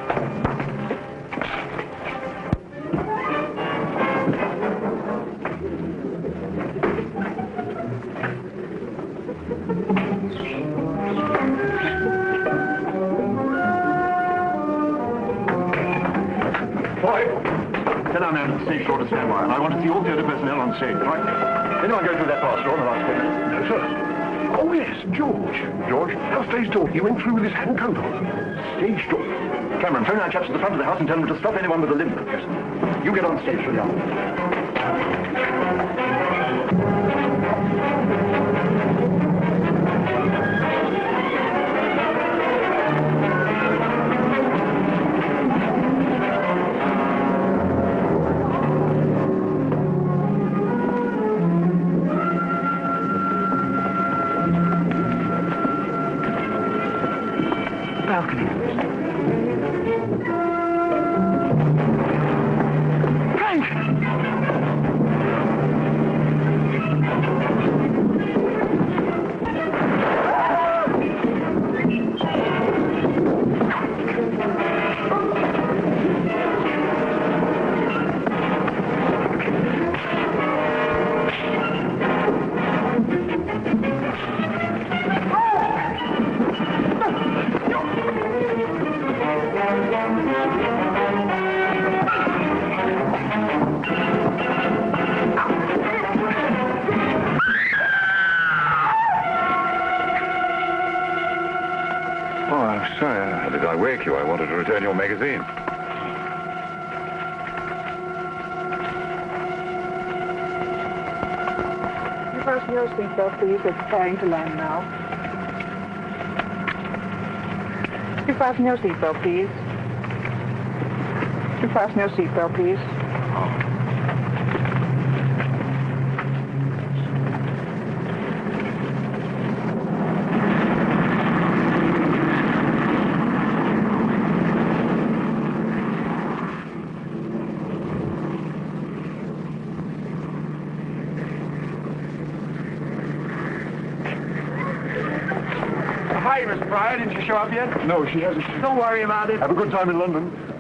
Speaker 6: Sit down there, stage door to stand by. I want to see all theatre personnel on stage, right? Anyone go through that pass door in the last 10 minutes?
Speaker 3: No,
Speaker 13: Oh, yes, George. George, how stage door? He went through with his hat and coat on. Stage door.
Speaker 3: Cameron, phone our chaps at the front of the house and tell them to stop anyone with a limp. Yes. You get on stage, Julian.
Speaker 5: Balcony.
Speaker 1: Oh, I'm sorry. Did I wake you? I wanted to return your magazine.
Speaker 5: You fasten your seatbelt, please. We're preparing to land now. You fasten your seatbelt, please. You fasten your seatbelt, please.
Speaker 12: Hi, Miss Pryor. Didn't you show up yet?
Speaker 13: No, she hasn't.
Speaker 12: Don't worry about it.
Speaker 13: Have a good time in London.